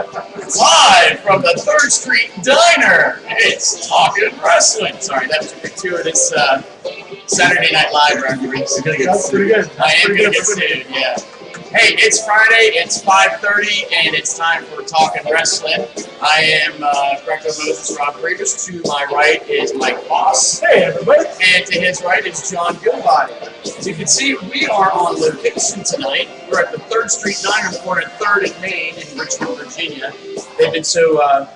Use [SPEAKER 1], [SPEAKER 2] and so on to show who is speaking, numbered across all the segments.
[SPEAKER 1] Live from the 3rd Street Diner, it's Talkin' Wrestling. Sorry, that was a gratuitous Saturday Night Live reference.
[SPEAKER 2] That's pretty good.
[SPEAKER 1] I am going to get sued, yeah. Hey, it's Friday, it's 5:30, and it's time for Talkin' Wrestling. I am Greco Moses Rob Revis. To my right is Mike Boss.
[SPEAKER 2] Hey, everybody.
[SPEAKER 1] And to his right is John Gilbody. As you can see, we are on location tonight. We're at the 3rd Street Diner, corner 3rd and Main in Richmond, Virginia. They've been so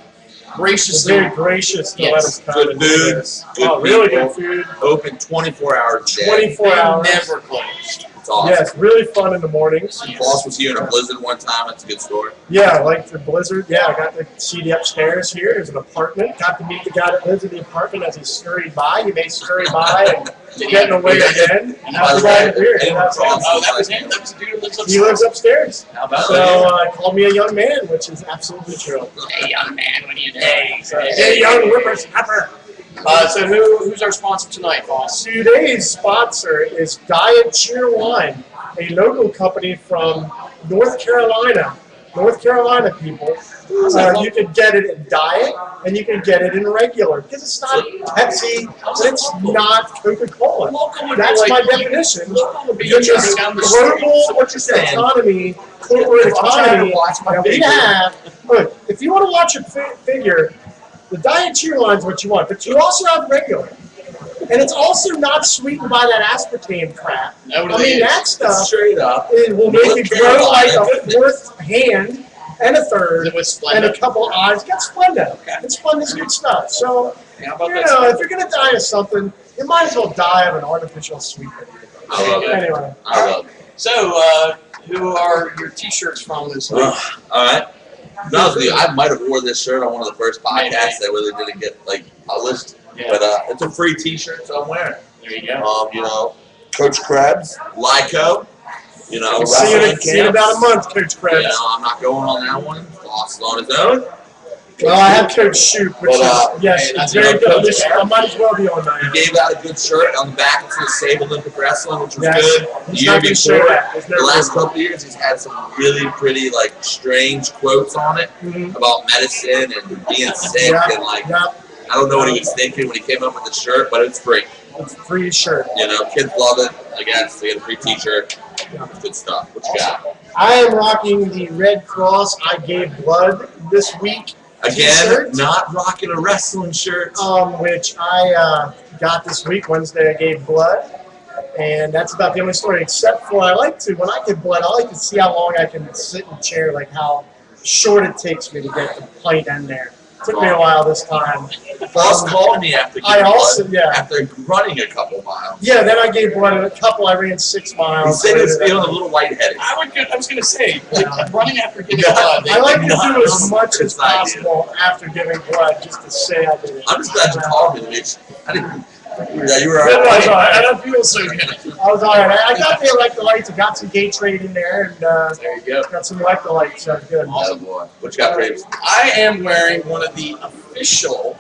[SPEAKER 1] graciously...
[SPEAKER 2] Very gracious to let us come.
[SPEAKER 3] Good food.
[SPEAKER 2] Good really good food.
[SPEAKER 3] Open 24 hours a day.
[SPEAKER 2] 24 hours.
[SPEAKER 1] Never closed.
[SPEAKER 3] It's awesome.
[SPEAKER 2] Yes, really fun in the mornings.
[SPEAKER 3] Boss was here in a blizzard one time. That's a good story.
[SPEAKER 2] Yeah, like the blizzard. Yeah, I got to see the upstairs here. There's an apartment. Got to meet the guy that lives in the apartment as he scurried by. He may scurry by and getting away again. And that was the guy here.
[SPEAKER 1] Oh, that was him? That was the dude who lives upstairs?
[SPEAKER 2] He lives upstairs.
[SPEAKER 1] How about
[SPEAKER 2] So called me a young man, which is absolutely true.
[SPEAKER 1] Hey, young man, what do you do?
[SPEAKER 2] Hey, young whippersnapper.
[SPEAKER 1] So who's our sponsor tonight, boss?
[SPEAKER 2] Today's sponsor is Diet Cheer Wine, a local company from North Carolina. North Carolina people. You can get it in diet and you can get it in regular because it's not Pepsi and it's not Coca-Cola. That's my definition. In this global economy, corporate economy that we have. Look, if you want to watch a figure, the Diet Cheer Line is what you want, but you also have regular. And it's also not sweetened by that aspartame crap. I mean, that stuff
[SPEAKER 3] Straight up.
[SPEAKER 2] it will make it grow like a 4th hand and a 3rd and a couple of eyes. Got Splenda.
[SPEAKER 1] Okay.
[SPEAKER 2] And Splenda's good stuff. So,
[SPEAKER 1] How about
[SPEAKER 2] you
[SPEAKER 1] that?
[SPEAKER 2] know, if you're going to die of something, you might as well die of an artificial sweetener.
[SPEAKER 3] I love it.
[SPEAKER 2] Anyway.
[SPEAKER 3] I love it.
[SPEAKER 1] So, who are your T-shirts from this week?
[SPEAKER 3] All right. To be honest with you, I might have wore this shirt on one of the first podcasts that really didn't get published.
[SPEAKER 1] Yeah.
[SPEAKER 3] But it's a free T-shirt, so I'm wearing it.
[SPEAKER 1] There you go.
[SPEAKER 3] You know, Coach Krebs, Lyco. You know,
[SPEAKER 2] See you in about a month, Coach
[SPEAKER 3] You
[SPEAKER 2] Krebs.
[SPEAKER 3] know, I'm not going on that one. Boss is on his own.
[SPEAKER 2] Well, I have Coach Shoot, which is, yes,
[SPEAKER 1] hey,
[SPEAKER 2] it's very good. I might as well be on
[SPEAKER 3] He
[SPEAKER 2] that.
[SPEAKER 3] gave out a good shirt on the back. It says Save Olympic Wrestling, which was
[SPEAKER 2] Yes.
[SPEAKER 3] good. The
[SPEAKER 2] He's
[SPEAKER 3] year
[SPEAKER 2] not gonna share
[SPEAKER 3] before,
[SPEAKER 2] that. There's no
[SPEAKER 3] the last
[SPEAKER 2] reason.
[SPEAKER 3] couple of years, he's had some really pretty, strange quotes on it about medicine and being sick
[SPEAKER 2] Yeah.
[SPEAKER 3] and
[SPEAKER 2] Yeah.
[SPEAKER 3] I don't know what he was thinking when he came up with the shirt, but it's free.
[SPEAKER 2] It's a free shirt.
[SPEAKER 3] You know, kids love it. I guess they get a free T-shirt. Good stuff. What you got?
[SPEAKER 2] I am rocking the Red Cross I Gave Blood this week
[SPEAKER 3] Again,
[SPEAKER 2] t-shirt,
[SPEAKER 3] not rocking a wrestling shirt.
[SPEAKER 2] which I got this week. Wednesday I gave blood, and that's about the only story. Except for when I give blood, I like to see how long I can sit in a chair, like how short it takes me to get the pint in there. Took me a while this time.
[SPEAKER 3] Boss called me after
[SPEAKER 2] I
[SPEAKER 3] giving
[SPEAKER 2] also-
[SPEAKER 3] blood,
[SPEAKER 2] yeah.
[SPEAKER 3] after running a couple miles.
[SPEAKER 2] Yeah, then I gave blood in a couple. I ran 6
[SPEAKER 3] He
[SPEAKER 2] miles.
[SPEAKER 3] said he was feeling a little lightheaded.
[SPEAKER 1] I was going to say,
[SPEAKER 2] Yeah.
[SPEAKER 1] running after getting
[SPEAKER 3] Yeah.
[SPEAKER 1] blood.
[SPEAKER 2] I like to
[SPEAKER 3] No,
[SPEAKER 2] do as
[SPEAKER 3] no,
[SPEAKER 2] much as
[SPEAKER 3] it's not
[SPEAKER 2] possible after giving blood, just to say I did it.
[SPEAKER 3] I'm just glad you called me, Mitch. I didn't. Yeah, you were
[SPEAKER 2] It was
[SPEAKER 3] alright.
[SPEAKER 2] all right. I don't feel so good. I was all right. I got the electrolytes. I got some Gatorade in there, and
[SPEAKER 1] There you go.
[SPEAKER 2] got some electrolytes. So good.
[SPEAKER 3] Oh boy. What you got, Braves?
[SPEAKER 1] I am wearing one of the official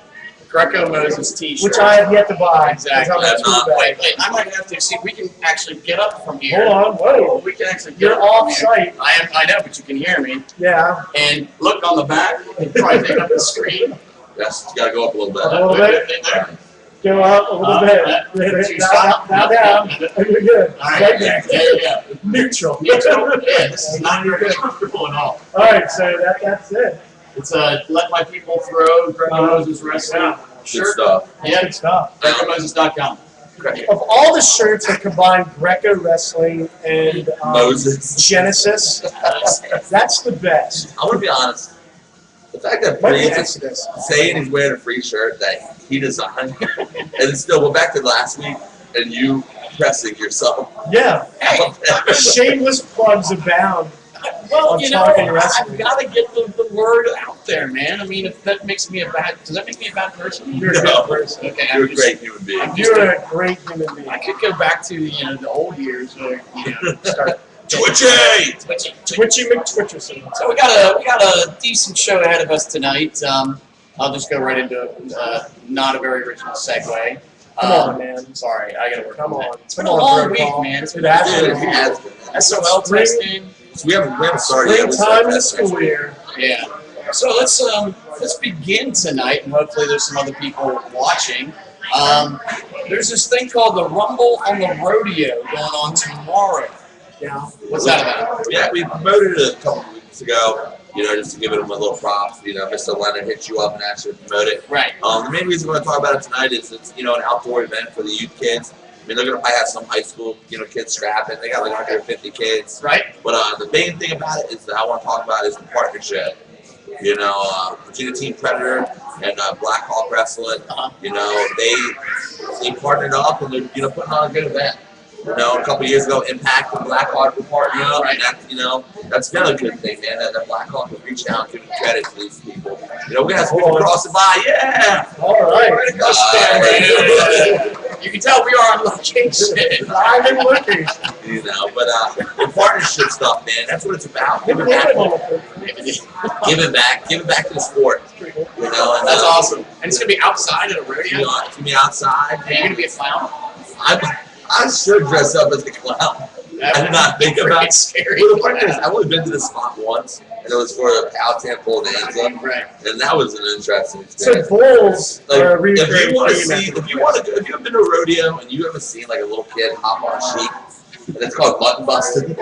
[SPEAKER 1] Greco Moses T-shirts.
[SPEAKER 2] Which I have yet to buy.
[SPEAKER 1] Exactly.
[SPEAKER 2] It's on the tool bag.
[SPEAKER 1] Wait, I might have to see if we can actually get up from here.
[SPEAKER 2] Hold on. Whoa.
[SPEAKER 1] We can actually get
[SPEAKER 2] You're
[SPEAKER 1] up from
[SPEAKER 2] off
[SPEAKER 1] here.
[SPEAKER 2] site.
[SPEAKER 1] I know, but you can hear me.
[SPEAKER 2] Yeah.
[SPEAKER 1] And look on the back and try to take up the screen.
[SPEAKER 3] Yes, you gotta go up a little bit.
[SPEAKER 2] A little bit.
[SPEAKER 1] There.
[SPEAKER 2] Go up a little bit. Now down. You're good.
[SPEAKER 1] All right,
[SPEAKER 2] Right there.
[SPEAKER 1] there you go.
[SPEAKER 2] Neutral.
[SPEAKER 1] Neutral. Yeah, this is not very comfortable at all.
[SPEAKER 2] All right. So that's it.
[SPEAKER 1] It's a Let My People Throw Greco Moses Wrestling
[SPEAKER 3] Good
[SPEAKER 1] shirt.
[SPEAKER 3] stuff.
[SPEAKER 1] Yeah,
[SPEAKER 2] Good stuff.
[SPEAKER 1] GrecoMoses.com.
[SPEAKER 2] Of all the shirts that combine Greco wrestling and
[SPEAKER 3] Moses.
[SPEAKER 2] Genesis, that's the best.
[SPEAKER 3] I'm gonna be honest. The fact that
[SPEAKER 2] Might be
[SPEAKER 3] Breeze is
[SPEAKER 2] Exodus.
[SPEAKER 3] saying he's wearing a free shirt that he designed, and it's still, we're back to last week, and you pressing yourself.
[SPEAKER 2] Yeah.
[SPEAKER 1] Hey,
[SPEAKER 2] Shameless plugs abound.
[SPEAKER 1] well,
[SPEAKER 2] I'm
[SPEAKER 1] you know,
[SPEAKER 2] talking wrestling.
[SPEAKER 1] I've got to get the word out there, man. I mean, if that makes me does that make me a bad person?
[SPEAKER 2] You're a
[SPEAKER 3] No.
[SPEAKER 2] good person.
[SPEAKER 1] Okay,
[SPEAKER 3] You're a
[SPEAKER 1] I'm just-
[SPEAKER 3] great human being.
[SPEAKER 2] You're a great human being.
[SPEAKER 1] I could go back to the old years where start
[SPEAKER 3] Twitchy!
[SPEAKER 2] Twitchy McTwitcherson.
[SPEAKER 1] So we got a decent show ahead of us tonight. I'll just go right into not a very original segue.
[SPEAKER 2] Come on, man.
[SPEAKER 1] Sorry, I gotta work
[SPEAKER 2] Come
[SPEAKER 1] on
[SPEAKER 2] on.
[SPEAKER 1] that. It's been a long week, man. It's been
[SPEAKER 2] It has
[SPEAKER 3] Dude,
[SPEAKER 2] been.
[SPEAKER 3] it has been.
[SPEAKER 1] SOL testing.
[SPEAKER 3] So we haven't started yet.
[SPEAKER 2] Springtime in the school year.
[SPEAKER 1] Yeah. So let's begin tonight, and hopefully there's some other people watching. There's this thing called the Rumble on the Rodeo going on tomorrow.
[SPEAKER 2] Yeah.
[SPEAKER 1] What's that about?
[SPEAKER 3] Yeah, we promoted it a couple of weeks ago. Just to give it a little props. Mr. Leonard hit you up and asked you to promote it.
[SPEAKER 1] Right.
[SPEAKER 3] The main reason we're going to talk about it tonight is it's an outdoor event for the youth kids. I mean, they're going to probably have some high school kids scrapping. They got like 150 kids.
[SPEAKER 1] Right.
[SPEAKER 3] But the main thing about it is that I want to talk about is the partnership. Virginia Team Predator and Black Hawk Wrestling. They partnered up and they're putting on a good event. A couple years ago, Impact and Black Hawk were partnering up, and that's been a good thing, man. That Black Hawk would reach out and give credit to these people. We're gonna have some people crossing by, yeah.
[SPEAKER 2] All right.
[SPEAKER 1] You can tell we are on location.
[SPEAKER 2] Live in location.
[SPEAKER 3] But the partnership stuff, man, that's what it's about. Giving back. Giving back to the sport. And
[SPEAKER 1] that's awesome. And it's gonna be outside at a rodeo.
[SPEAKER 3] It's gonna be outside.
[SPEAKER 1] Are you gonna be a clown?
[SPEAKER 3] I should dress up as a clown. I did not think about it.
[SPEAKER 1] Scary.
[SPEAKER 3] Well, the funny thing is, I've only been to this spot once, and it was for a Powhatan pole dancing,
[SPEAKER 1] right?
[SPEAKER 3] And that was an interesting
[SPEAKER 2] So
[SPEAKER 3] experience.
[SPEAKER 2] bulls are a really
[SPEAKER 3] if you want to see,
[SPEAKER 2] theme.
[SPEAKER 3] if you haven't been to a rodeo and you haven't seen like a little kid hop on a sheep, and it's called mutton busting.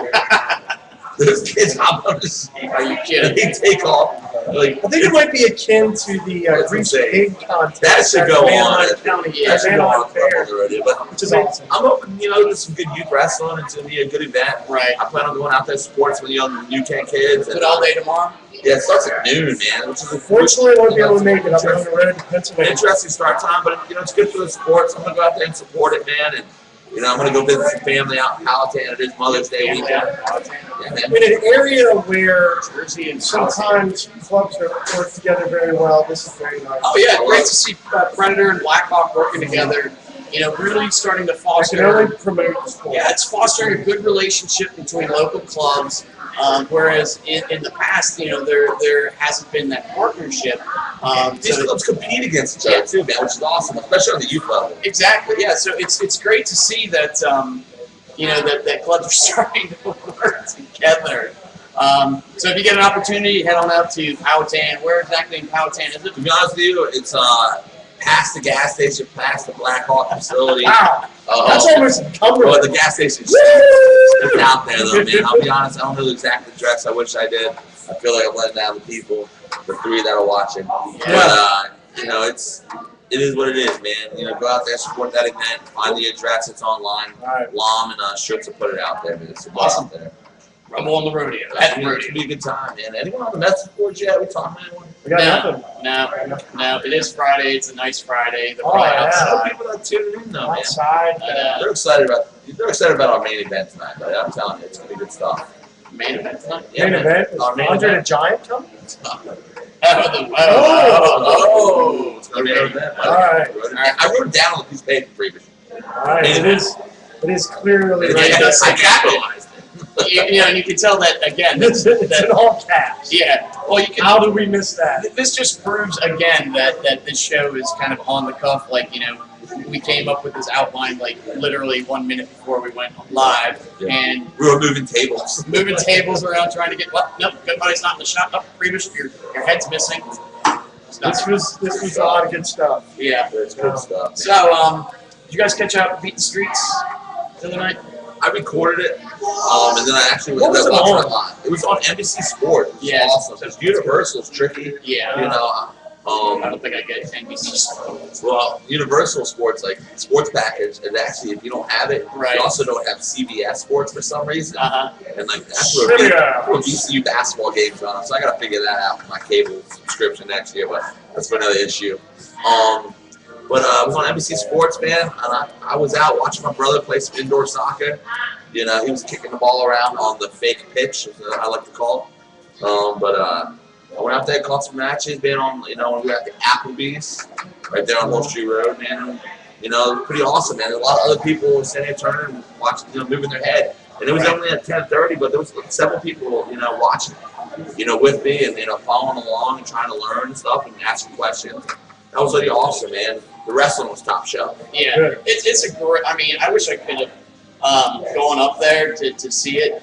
[SPEAKER 3] Those kids hop on the sheep.
[SPEAKER 1] Are you kidding?
[SPEAKER 3] They take off. Like,
[SPEAKER 2] I think it might be akin to the Grease Pig contest.
[SPEAKER 3] that should go on.
[SPEAKER 2] County.
[SPEAKER 3] That should go on
[SPEAKER 2] Fair.
[SPEAKER 3] the rodeo, but
[SPEAKER 2] Which is awesome.
[SPEAKER 3] I'm hoping, to some good youth wrestling. It's going to be a good event.
[SPEAKER 1] Right.
[SPEAKER 3] I plan on going out there supporting some of the young New Kent kids.
[SPEAKER 1] Is it all day tomorrow?
[SPEAKER 3] Yeah, it starts at noon, man. Which is
[SPEAKER 2] Unfortunately, I won't be able to make it. I'm on the road to Pennsylvania.
[SPEAKER 3] interesting start time, but it's good for the sports. I'm going to go out there and support it, man. And I'm going to go visit some family out in Powhatan. It is Mother's Day weekend. Yeah, man.
[SPEAKER 2] In an area where
[SPEAKER 1] Jersey and
[SPEAKER 2] sometimes clubs work together very well, this is very nice.
[SPEAKER 1] Oh yeah, great to see Predator and Black Hawk working together. Really starting to
[SPEAKER 2] I can
[SPEAKER 1] foster.
[SPEAKER 2] only promote the sport.
[SPEAKER 1] Yeah, it's fostering a good relationship between local clubs. Whereas in the past, there hasn't been that partnership.
[SPEAKER 3] These clubs compete against each other too, man, which is awesome, especially on the youth level.
[SPEAKER 1] Exactly. Yeah. So it's great to see that that clubs are starting to work together. So if you get an opportunity, head on out to Powhatan. Where exactly in Powhatan is it?
[SPEAKER 3] To be honest with you, it's past the gas station, past the Black Hawk facility.
[SPEAKER 2] Wow. That's almost
[SPEAKER 3] Well,
[SPEAKER 2] Cumberland.
[SPEAKER 3] the gas station's just out there, though, man. I'll be honest, I don't know the exact address. I wish I did. I feel like I'm letting down the people, the three that are watching. But, it is what it is, man. Go out there, support that event, find the address. It's online.
[SPEAKER 2] Right.
[SPEAKER 3] Lom and Schutz will put it out there, man. It's
[SPEAKER 1] Awesome.
[SPEAKER 3] out there.
[SPEAKER 1] Rumble on the rodeo.
[SPEAKER 3] It's going to be a good time, man. Anyone on the message board yet? We talking to anyone?
[SPEAKER 2] We got nothing.
[SPEAKER 1] No. It is Friday. It's a nice Friday. The
[SPEAKER 2] Oh,
[SPEAKER 1] Friday
[SPEAKER 2] yeah.
[SPEAKER 1] outside.
[SPEAKER 3] Some people are tuning in, though, man.
[SPEAKER 2] Outside.
[SPEAKER 3] They're excited about our main event tonight, but I'm telling you, it's going to be good stuff.
[SPEAKER 1] Main event tonight.
[SPEAKER 2] Main
[SPEAKER 3] man.
[SPEAKER 2] event is
[SPEAKER 3] Our main
[SPEAKER 2] Andre the
[SPEAKER 3] event.
[SPEAKER 2] Giant coming?
[SPEAKER 3] It's going to be an event.
[SPEAKER 2] All right.
[SPEAKER 3] I wrote it down on a piece of paper previously.
[SPEAKER 2] All right. It is clearly right.
[SPEAKER 3] I capitalized it.
[SPEAKER 1] And you can tell that again.
[SPEAKER 2] It's in all caps.
[SPEAKER 1] Yeah. Well, you can.
[SPEAKER 2] How did we miss that?
[SPEAKER 1] This just proves again that this show is kind of on the cuff. We came up with this outline literally 1 minute before we went live, and
[SPEAKER 3] We were moving tables.
[SPEAKER 1] moving tables around trying to get. Well, nope, Goodbody's not in the shot. Oh, Previous, your head's missing.
[SPEAKER 2] This was a lot of good stuff.
[SPEAKER 1] Yeah.
[SPEAKER 3] It's good stuff.
[SPEAKER 1] So, did you guys catch out Beat the Streets the other night?
[SPEAKER 3] I recorded it, and then I actually
[SPEAKER 2] What was it
[SPEAKER 3] watching
[SPEAKER 2] on?
[SPEAKER 3] it live. It was on NBC Sports. It was
[SPEAKER 1] Yeah.
[SPEAKER 3] awesome. It's Universal. It's tricky.
[SPEAKER 1] Yeah. I don't think I get NBC Sports.
[SPEAKER 3] Well, Universal Sports, like sports package, and actually, if you don't have it,
[SPEAKER 1] Right.
[SPEAKER 3] you also don't have CBS Sports for some reason. And that's where
[SPEAKER 2] Trivia.
[SPEAKER 3] VCU basketball games are on. So I got to figure that out for my cable subscription next year, but that's for another issue. But I was on NBC Sports, man, and I was out watching my brother play some indoor soccer. He was kicking the ball around on the fake pitch, as I like to call it. I went out there, caught some matches, been on, when we were at the Applebee's, right there on Wall Street Road, man. Pretty awesome, man. A lot of other people were sitting there turning and watching, moving their head. And it was only at 10:30, but there was several people, watching, with me and, following along and trying to learn and stuff and asking questions. That was really awesome, man. The wrestling was top shelf.
[SPEAKER 1] Yeah,
[SPEAKER 2] Good.
[SPEAKER 1] it's a great. I wish I could have gone up there to see it.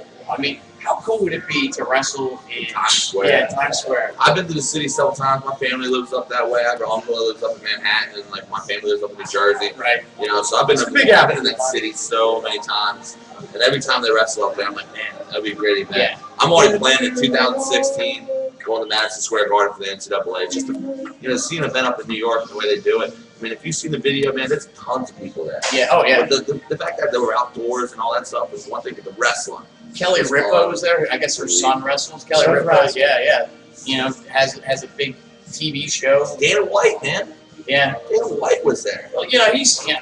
[SPEAKER 1] how cool would it be to wrestle in
[SPEAKER 3] Times Square.
[SPEAKER 1] Yeah, Times Square.
[SPEAKER 3] I've been to the city several times. My family lives up that way. I have an uncle that lives up in Manhattan, and like my family lives up in New Jersey.
[SPEAKER 1] Right.
[SPEAKER 3] You know, so I've been
[SPEAKER 2] It's a
[SPEAKER 3] in
[SPEAKER 2] big
[SPEAKER 3] that city so many times, and every time they wrestle up there, I'm like, man, that'd be a great event.
[SPEAKER 1] Yeah.
[SPEAKER 3] I'm already planning in 2016 going to Madison Square Garden for the NCAA. Just to, see an event up in New York the way they do it. I mean, if you've seen the video, man, there's tons of people there.
[SPEAKER 1] Yeah. Oh yeah.
[SPEAKER 3] But the fact that they were outdoors and all that stuff was one thing. But the wrestling.
[SPEAKER 1] Kelly Ripa was there. I guess her son wrestles. Kelly
[SPEAKER 2] Son
[SPEAKER 1] Ripa.
[SPEAKER 2] wrestles.
[SPEAKER 1] Yeah. You know, has a big TV show.
[SPEAKER 3] Dana White, man.
[SPEAKER 1] Yeah.
[SPEAKER 3] Dana White was there.
[SPEAKER 1] Well,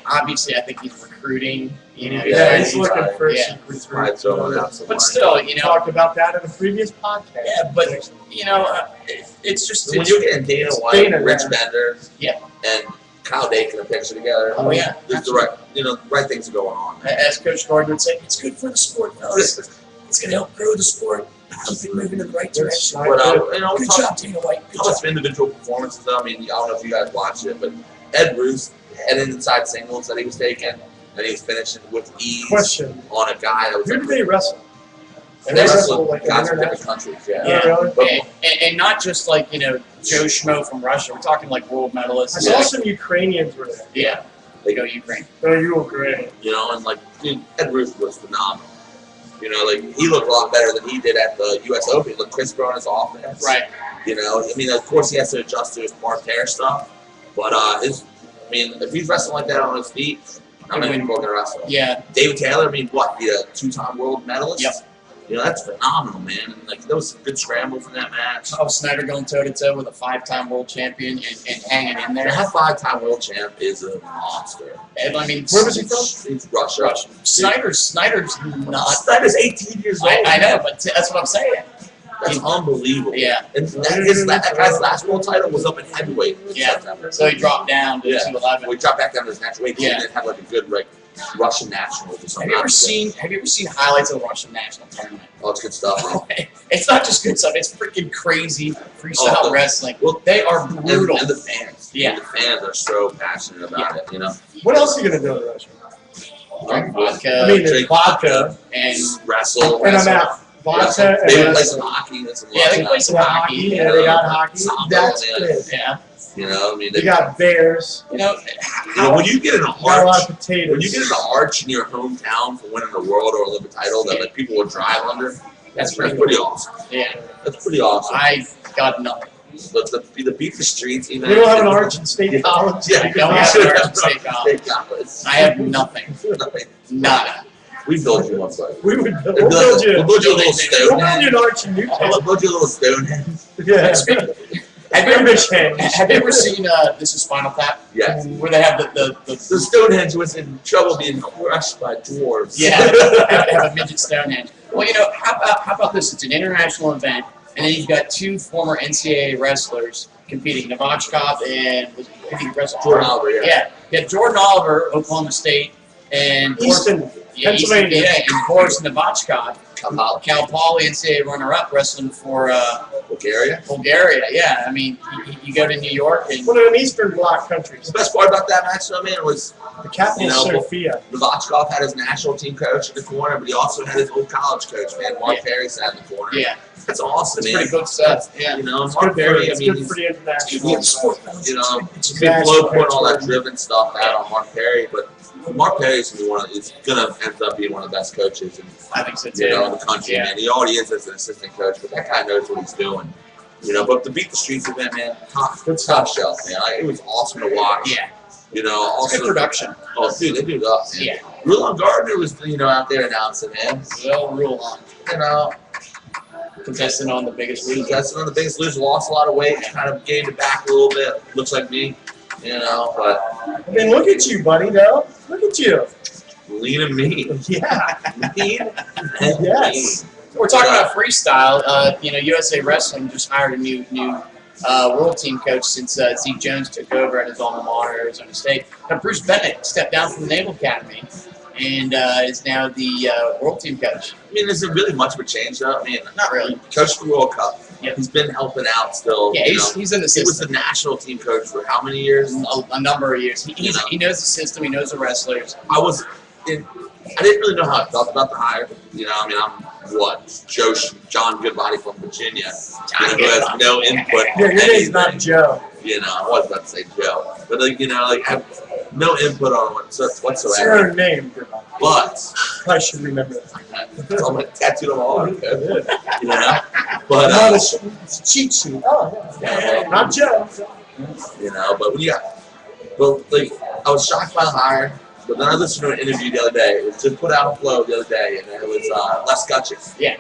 [SPEAKER 1] obviously, I think he's recruiting.
[SPEAKER 2] Yeah, he's looking for
[SPEAKER 1] yeah.
[SPEAKER 2] some
[SPEAKER 3] I'd throw it out
[SPEAKER 1] But still,
[SPEAKER 2] We talked about that in a previous podcast.
[SPEAKER 1] Yeah, but it's just
[SPEAKER 3] When you're getting Dana White,
[SPEAKER 2] Dana,
[SPEAKER 3] Rich
[SPEAKER 2] man.
[SPEAKER 3] Bender,
[SPEAKER 1] Yeah.
[SPEAKER 3] and Kyle Dake in a picture together.
[SPEAKER 1] Oh yeah.
[SPEAKER 3] There's the right things are going on.
[SPEAKER 1] As Coach Gordon would say, it's good for the sport, fellas. It's going to help grow the sport. Something moving in the right direction.
[SPEAKER 3] But
[SPEAKER 1] Good job, Dana White. Good
[SPEAKER 3] How
[SPEAKER 1] job.
[SPEAKER 3] much individual performances? I mean, I don't know if you guys watched it, but Ed Ruth had an inside singles that he was taking, and he was finishing with ease
[SPEAKER 2] Question:
[SPEAKER 3] on a guy that was.
[SPEAKER 2] Who did they wrestle?
[SPEAKER 3] And they
[SPEAKER 2] wrestled
[SPEAKER 3] wrestled
[SPEAKER 2] like
[SPEAKER 3] guys from different
[SPEAKER 2] international?
[SPEAKER 3] countries. Yeah.
[SPEAKER 1] Yeah.
[SPEAKER 2] Oh, really?
[SPEAKER 3] But
[SPEAKER 1] And not just like, Joe Schmo from Russia. We're talking like world medalists.
[SPEAKER 2] I saw some Ukrainians were there.
[SPEAKER 1] Yeah. They go Ukraine.
[SPEAKER 2] Oh, you were great.
[SPEAKER 3] and like, dude, Ed Ruth was phenomenal. Like he looked a lot better than he did at the U.S. Open. He looked crisper on his offense.
[SPEAKER 1] Right.
[SPEAKER 3] I mean, of course he has to adjust to his parterre stuff, but if he's wrestling like that on his feet, how many people are gonna wrestle?
[SPEAKER 1] Yeah.
[SPEAKER 3] David Taylor, be a two-time world medalist.
[SPEAKER 1] Yep.
[SPEAKER 3] That's phenomenal, man. And like there was some good scrambles in that match.
[SPEAKER 1] Oh, Snyder going toe-to-toe with a 5-time world champion and hanging in there.
[SPEAKER 3] That 5-time world champ is a monster.
[SPEAKER 1] And, I mean,
[SPEAKER 2] Where was he from?
[SPEAKER 3] He's Russia.
[SPEAKER 1] Snyder's not.
[SPEAKER 3] Snyder's 18 years old.
[SPEAKER 1] I know, but that's what I'm saying.
[SPEAKER 3] That's unbelievable.
[SPEAKER 1] Yeah.
[SPEAKER 3] And that guy's last world title was up in heavyweight in
[SPEAKER 1] Yeah.
[SPEAKER 3] September.
[SPEAKER 1] So he dropped down to
[SPEAKER 3] Yeah.
[SPEAKER 1] 211.
[SPEAKER 3] We dropped back down to his natural weight.
[SPEAKER 1] Yeah.
[SPEAKER 3] And then had like a good Russian nationals or something.
[SPEAKER 1] Have you ever seen highlights of the Russian national tournament?
[SPEAKER 3] Oh, it's good stuff, man.
[SPEAKER 1] It's not just good stuff. It's freaking crazy freestyle
[SPEAKER 3] Oh,
[SPEAKER 1] wrestling.
[SPEAKER 3] well,
[SPEAKER 1] They are brutal.
[SPEAKER 3] And the fans.
[SPEAKER 1] Yeah.
[SPEAKER 3] The fans are so passionate about it,
[SPEAKER 2] What else are you gonna do in Russia?
[SPEAKER 1] Drink vodka
[SPEAKER 2] I mean,
[SPEAKER 3] drink
[SPEAKER 2] vodka.
[SPEAKER 1] and
[SPEAKER 3] wrestle.
[SPEAKER 2] And I'm out. Vodka
[SPEAKER 3] They would
[SPEAKER 2] and
[SPEAKER 3] play some hockey and some
[SPEAKER 1] yeah, they play some hockey.
[SPEAKER 2] Yeah, they got hockey.
[SPEAKER 3] Soccer,
[SPEAKER 2] That's
[SPEAKER 3] yeah.
[SPEAKER 2] it.
[SPEAKER 1] Yeah.
[SPEAKER 2] They got bears.
[SPEAKER 3] when you get an
[SPEAKER 2] Got a lot
[SPEAKER 3] arch,
[SPEAKER 2] of potatoes.
[SPEAKER 3] when you get an arch in your hometown for winning a world or Olympic title that like people will drive under, that's pretty awesome.
[SPEAKER 1] Yeah.
[SPEAKER 3] That's pretty awesome.
[SPEAKER 1] I got nothing.
[SPEAKER 3] But the beat the streets, even.
[SPEAKER 2] We don't have an arch in State College.
[SPEAKER 3] Yeah,
[SPEAKER 1] We don't have an arch in State College.
[SPEAKER 3] State College.
[SPEAKER 1] I have nothing.
[SPEAKER 3] Nothing.
[SPEAKER 1] Nada.
[SPEAKER 3] We build you one, buddy.
[SPEAKER 2] We would
[SPEAKER 3] We'll
[SPEAKER 2] build you.
[SPEAKER 3] build you a little
[SPEAKER 2] We'll
[SPEAKER 3] stone.
[SPEAKER 2] build you an arch in
[SPEAKER 3] We'll
[SPEAKER 2] Newtown.
[SPEAKER 3] build you a little stone.
[SPEAKER 2] Yeah.
[SPEAKER 1] Have you ever
[SPEAKER 2] Stonehenge.
[SPEAKER 1] have you ever seen This Is Spinal Tap?
[SPEAKER 3] Yes.
[SPEAKER 1] Where they have the
[SPEAKER 3] The Stonehenge was in trouble being crushed by dwarves.
[SPEAKER 1] yeah, they have a midget Stonehenge. Well, how about this? It's an international event, and then you've got two former NCAA wrestlers competing, Novichkov and
[SPEAKER 3] Jordan Oliver, yeah.
[SPEAKER 1] You have Jordan Oliver, Oklahoma State, and
[SPEAKER 2] Easton, Pennsylvania.
[SPEAKER 1] and Boris Novichkov,
[SPEAKER 3] Cal
[SPEAKER 1] Cal Poly NCAA runner-up, wrestling for
[SPEAKER 3] Bulgaria.
[SPEAKER 1] Bulgaria. Yeah, I mean, you go to New York and
[SPEAKER 2] One of them Eastern Bloc countries.
[SPEAKER 3] The best part about that match, though, man, was
[SPEAKER 2] The capital is Sofia.
[SPEAKER 3] Novichkov had his national team coach in the corner, but he also had his old college coach, man. Mark Perry sat in the corner.
[SPEAKER 1] yeah,
[SPEAKER 3] That's awesome,
[SPEAKER 1] it's
[SPEAKER 3] man.
[SPEAKER 1] pretty good stuff. Yeah.
[SPEAKER 2] It's
[SPEAKER 3] Mark
[SPEAKER 2] good for,
[SPEAKER 3] Perry,
[SPEAKER 2] it's good for the international.
[SPEAKER 3] People put all that driven stuff out on Mark Perry, but Mark Perry's gonna end up being one of the best coaches
[SPEAKER 1] I think so
[SPEAKER 3] in
[SPEAKER 1] too.
[SPEAKER 3] the country,
[SPEAKER 1] Yeah.
[SPEAKER 3] man. He already is as an assistant coach, but that guy knows what he's doing. But to beat the streets event, man, top shelf, man. It was awesome to watch.
[SPEAKER 1] Yeah,
[SPEAKER 3] You know,
[SPEAKER 1] it's
[SPEAKER 3] also
[SPEAKER 1] good production.
[SPEAKER 3] Oh, dude, they do it up, man.
[SPEAKER 1] Yeah,
[SPEAKER 3] Rulon Gardner was, out there announcing, man.
[SPEAKER 1] well, rule on. Contestant on the biggest league.
[SPEAKER 3] That's one of the biggest losers. Lost a lot of weight, kind of gained it back a little bit. Looks like me, but
[SPEAKER 2] I mean, look at you, buddy, though. Look at you.
[SPEAKER 3] lean and mean.
[SPEAKER 2] Yeah.
[SPEAKER 3] Mean and
[SPEAKER 2] Yes.
[SPEAKER 1] We're talking about freestyle. USA Wrestling just hired a new world team coach since Zeke Jones took over at his alma mater, Arizona State. Now, Bruce Bennett stepped down from the Naval Academy and is now the world team coach.
[SPEAKER 3] I mean, is it really much of a change, though? I mean,
[SPEAKER 1] Not really.
[SPEAKER 3] coached the World Cup.
[SPEAKER 1] Yep.
[SPEAKER 3] He's been helping out still.
[SPEAKER 1] Yeah, he's in the
[SPEAKER 3] He was
[SPEAKER 1] system
[SPEAKER 3] the national team coach for how many years?
[SPEAKER 1] a number of years. He knows the system. He knows the wrestlers.
[SPEAKER 3] I didn't really know how I felt about the hire. I'm John Goodbody from Virginia, who has no input.
[SPEAKER 2] Yeah, your name's not Joe.
[SPEAKER 3] You know, I was about to say Joe, but like, you know, like have no input on whatsoever.
[SPEAKER 2] It's your name, Goodbody.
[SPEAKER 3] But
[SPEAKER 2] I should remember that.
[SPEAKER 3] it's on my tattoo on my arm. You know,
[SPEAKER 2] But
[SPEAKER 3] but
[SPEAKER 2] it's a cheat sheet. Oh, yeah. Not Joe.
[SPEAKER 3] you know, but when you got, but like, I was shocked by the hire. But then I listened to an interview the other day. It was just put out on Flow the other day, and it was Les Gutches.
[SPEAKER 1] Yeah.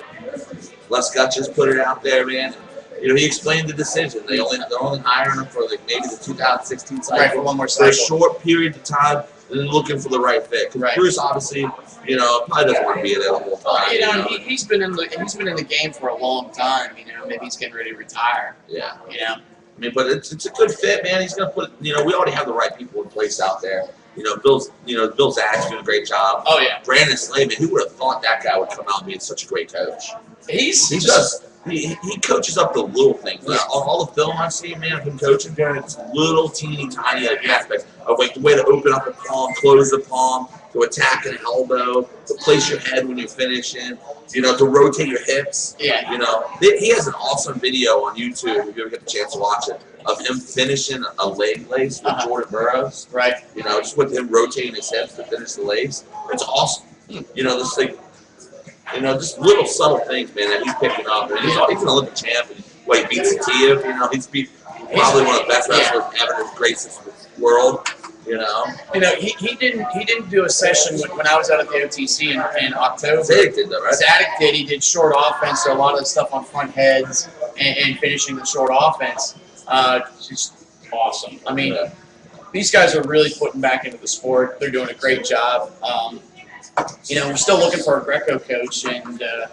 [SPEAKER 3] Les Gutches put it out there, man. You know, he explained the decision. They're only hiring him for like maybe the 2016 cycle,
[SPEAKER 1] Right, for one more
[SPEAKER 3] for a
[SPEAKER 1] cycle.
[SPEAKER 3] short period of time, and then looking for the right fit. Because
[SPEAKER 1] Right.
[SPEAKER 3] Bruce obviously, you know, probably doesn't want to be there the whole time.
[SPEAKER 1] Well, you know,
[SPEAKER 3] you know?
[SPEAKER 1] he's been in the game for a long time. You know, maybe he's getting ready to retire.
[SPEAKER 3] Yeah.
[SPEAKER 1] You know.
[SPEAKER 3] I mean, but it's a good fit, man. He's gonna put. You know, we already have the right people in place out there. You know, Bill Zack's doing a great job.
[SPEAKER 1] Oh yeah.
[SPEAKER 3] Brandon Slayman, who would have thought that guy would come out and be such a great coach? He coaches up the little things. Like, on all the film I've seen, man, of him coaching, it's little teeny tiny like, aspects of like the way to open up a palm, close the palm, to attack an elbow, to place your head when you're finishing, you know, to rotate your hips.
[SPEAKER 1] Yeah.
[SPEAKER 3] You know, he has an awesome video on YouTube if you ever get the chance to watch it of him finishing a leg lace with Jordan Burroughs.
[SPEAKER 1] Right.
[SPEAKER 3] You know, just with him rotating his hips to finish the lace. It's awesome. You know, this thing. You know, just little subtle things, man, that he's picking up. And he's an Olympic champ. And, he beats Satiev. You know, he's probably one of the best wrestlers ever to grace this world. You know,
[SPEAKER 1] he didn't do a session when I was out at the OTC in October.
[SPEAKER 3] Zadig did that, right?
[SPEAKER 1] Zadig did. He did short offense, so a lot of the stuff on front heads and finishing the short offense. Just awesome. I mean, these guys are really putting back into the sport. They're doing a great job. You know, we're still looking for a Greco coach, and I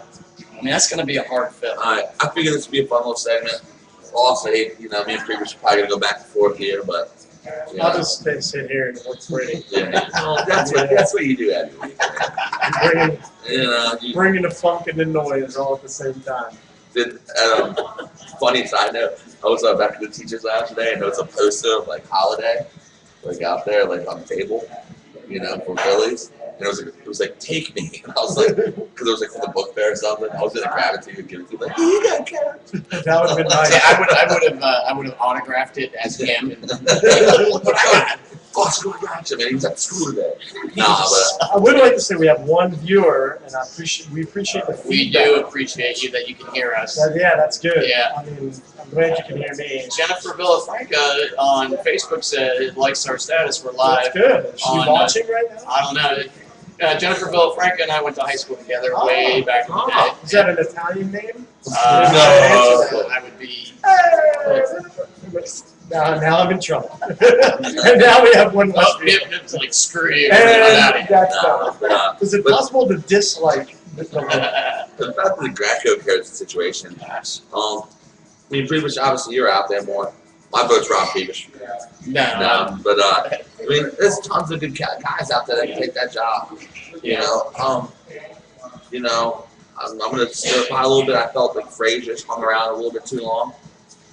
[SPEAKER 1] mean that's going to be a hard fill.
[SPEAKER 3] All right, I figured this would be a fun little segment. Also, you know, me and Previous are probably going to go back and forth here, but.
[SPEAKER 2] I'll just sit here and look pretty.
[SPEAKER 3] Yeah, well, that's what you do every week.
[SPEAKER 2] Bringing the funk and the noise all at the same time.
[SPEAKER 3] Funny side note, I was back in the teacher's lounge today, and there was a poster of like Holiday, like out there, like on the table, you know, for Phillies. And it was like, take me. And I was like, because it was like from the book fair or something. I was gonna grab it to you and give it to you, like, you got carrots.
[SPEAKER 2] That would have been nice.
[SPEAKER 1] Yeah, I would have autographed it as him. And, look what I got.
[SPEAKER 3] Boston gotcha, man. He's at school today. Nah, but
[SPEAKER 2] I would like to say we have one viewer, and we appreciate the
[SPEAKER 1] we
[SPEAKER 2] feedback.
[SPEAKER 1] do appreciate you that you can hear us.
[SPEAKER 2] Yeah, that's good.
[SPEAKER 1] Yeah.
[SPEAKER 2] I mean, I'm glad you can hear me.
[SPEAKER 1] Jennifer Villafranca on Facebook said likes our status. We're live.
[SPEAKER 2] That's good. Is she
[SPEAKER 1] on,
[SPEAKER 2] watching right now?
[SPEAKER 1] I don't know. Jennifer Villafranca and I went to high school together way back in the day.
[SPEAKER 2] Is that an Italian name?
[SPEAKER 3] No.
[SPEAKER 1] I would be.
[SPEAKER 2] Now I'm in trouble. And now we have one less
[SPEAKER 1] Oh, Nip's like screw you.
[SPEAKER 2] And that's
[SPEAKER 3] no,
[SPEAKER 2] done. Is it possible to dislike the
[SPEAKER 3] Back to the Greco coach situation. I mean, Previous, obviously you're out there more. My vote's Rob Previous.
[SPEAKER 1] No.
[SPEAKER 3] But I mean, there's tons of good guys out there that can take that job. You know, I'm going to stir pot a little bit. I felt like Frazier's hung around a little bit too long.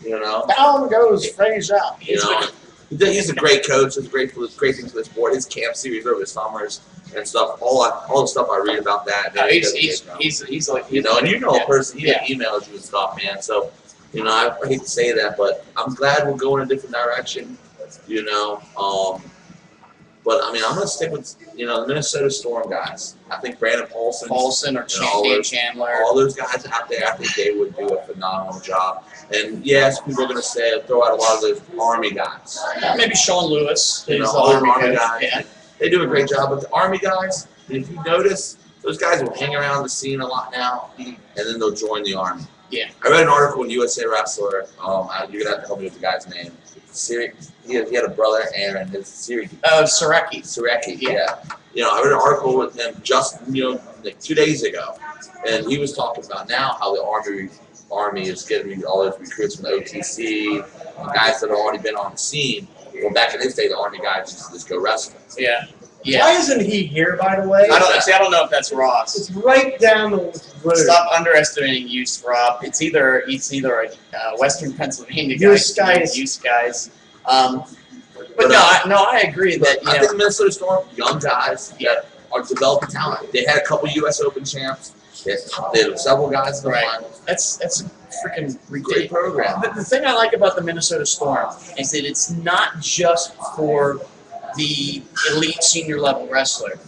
[SPEAKER 3] You know,
[SPEAKER 2] down goes Frazier.
[SPEAKER 3] You know, he's a great coach. He's great things for the sport. His camp series over the summers and stuff. All the stuff I read about that.
[SPEAKER 1] He's like,
[SPEAKER 3] you know, and you know a person. He
[SPEAKER 1] Yeah.
[SPEAKER 3] emails you and stuff, man. So, you know, I hate to say that, but I'm glad we're going a different direction. You know, but I mean, I'm gonna stick with the Minnesota Storm guys. I think Brandon Paulson
[SPEAKER 1] or
[SPEAKER 3] Dan
[SPEAKER 1] Chandler.
[SPEAKER 3] all those guys out there. I think they would do a phenomenal job. And yes, people are gonna say throw out a lot of those Army guys.
[SPEAKER 1] Maybe Sean Lewis.
[SPEAKER 3] You know,
[SPEAKER 1] is the
[SPEAKER 3] all the
[SPEAKER 1] Army
[SPEAKER 3] Army
[SPEAKER 1] coach.
[SPEAKER 3] guys.
[SPEAKER 1] Yeah.
[SPEAKER 3] They do a great job. But the Army guys, if you notice, those guys will hang around the scene a lot now, and then they'll join the Army.
[SPEAKER 1] Yeah.
[SPEAKER 3] I read an article in USA Wrestler. You're gonna have to help me with the guy's name. He had a brother, Aaron. His
[SPEAKER 1] Sureki.
[SPEAKER 3] Sureki. Yeah. You know, I read an article with him just like 2 days ago, and he was talking about now how the Army is getting all those recruits from the OTC, guys that have already been on the scene. Well, back in his day, the Army guys used to just go wrestling.
[SPEAKER 1] Yeah.
[SPEAKER 2] Why isn't he here, by the way?
[SPEAKER 1] I don't know if that's Ross.
[SPEAKER 2] It's right down the road.
[SPEAKER 1] Stop underestimating use, Rob. It's either a Western Pennsylvania guy, use guys. But I agree that
[SPEAKER 3] I think Minnesota Storm, young guys that are developing talent. They had a couple U.S. Open champs. They had several guys in the finals.
[SPEAKER 1] That's a freaking
[SPEAKER 3] Great
[SPEAKER 1] ridiculous
[SPEAKER 3] program.
[SPEAKER 1] The thing I like about the Minnesota Storm is that it's not just for the elite senior level wrestler.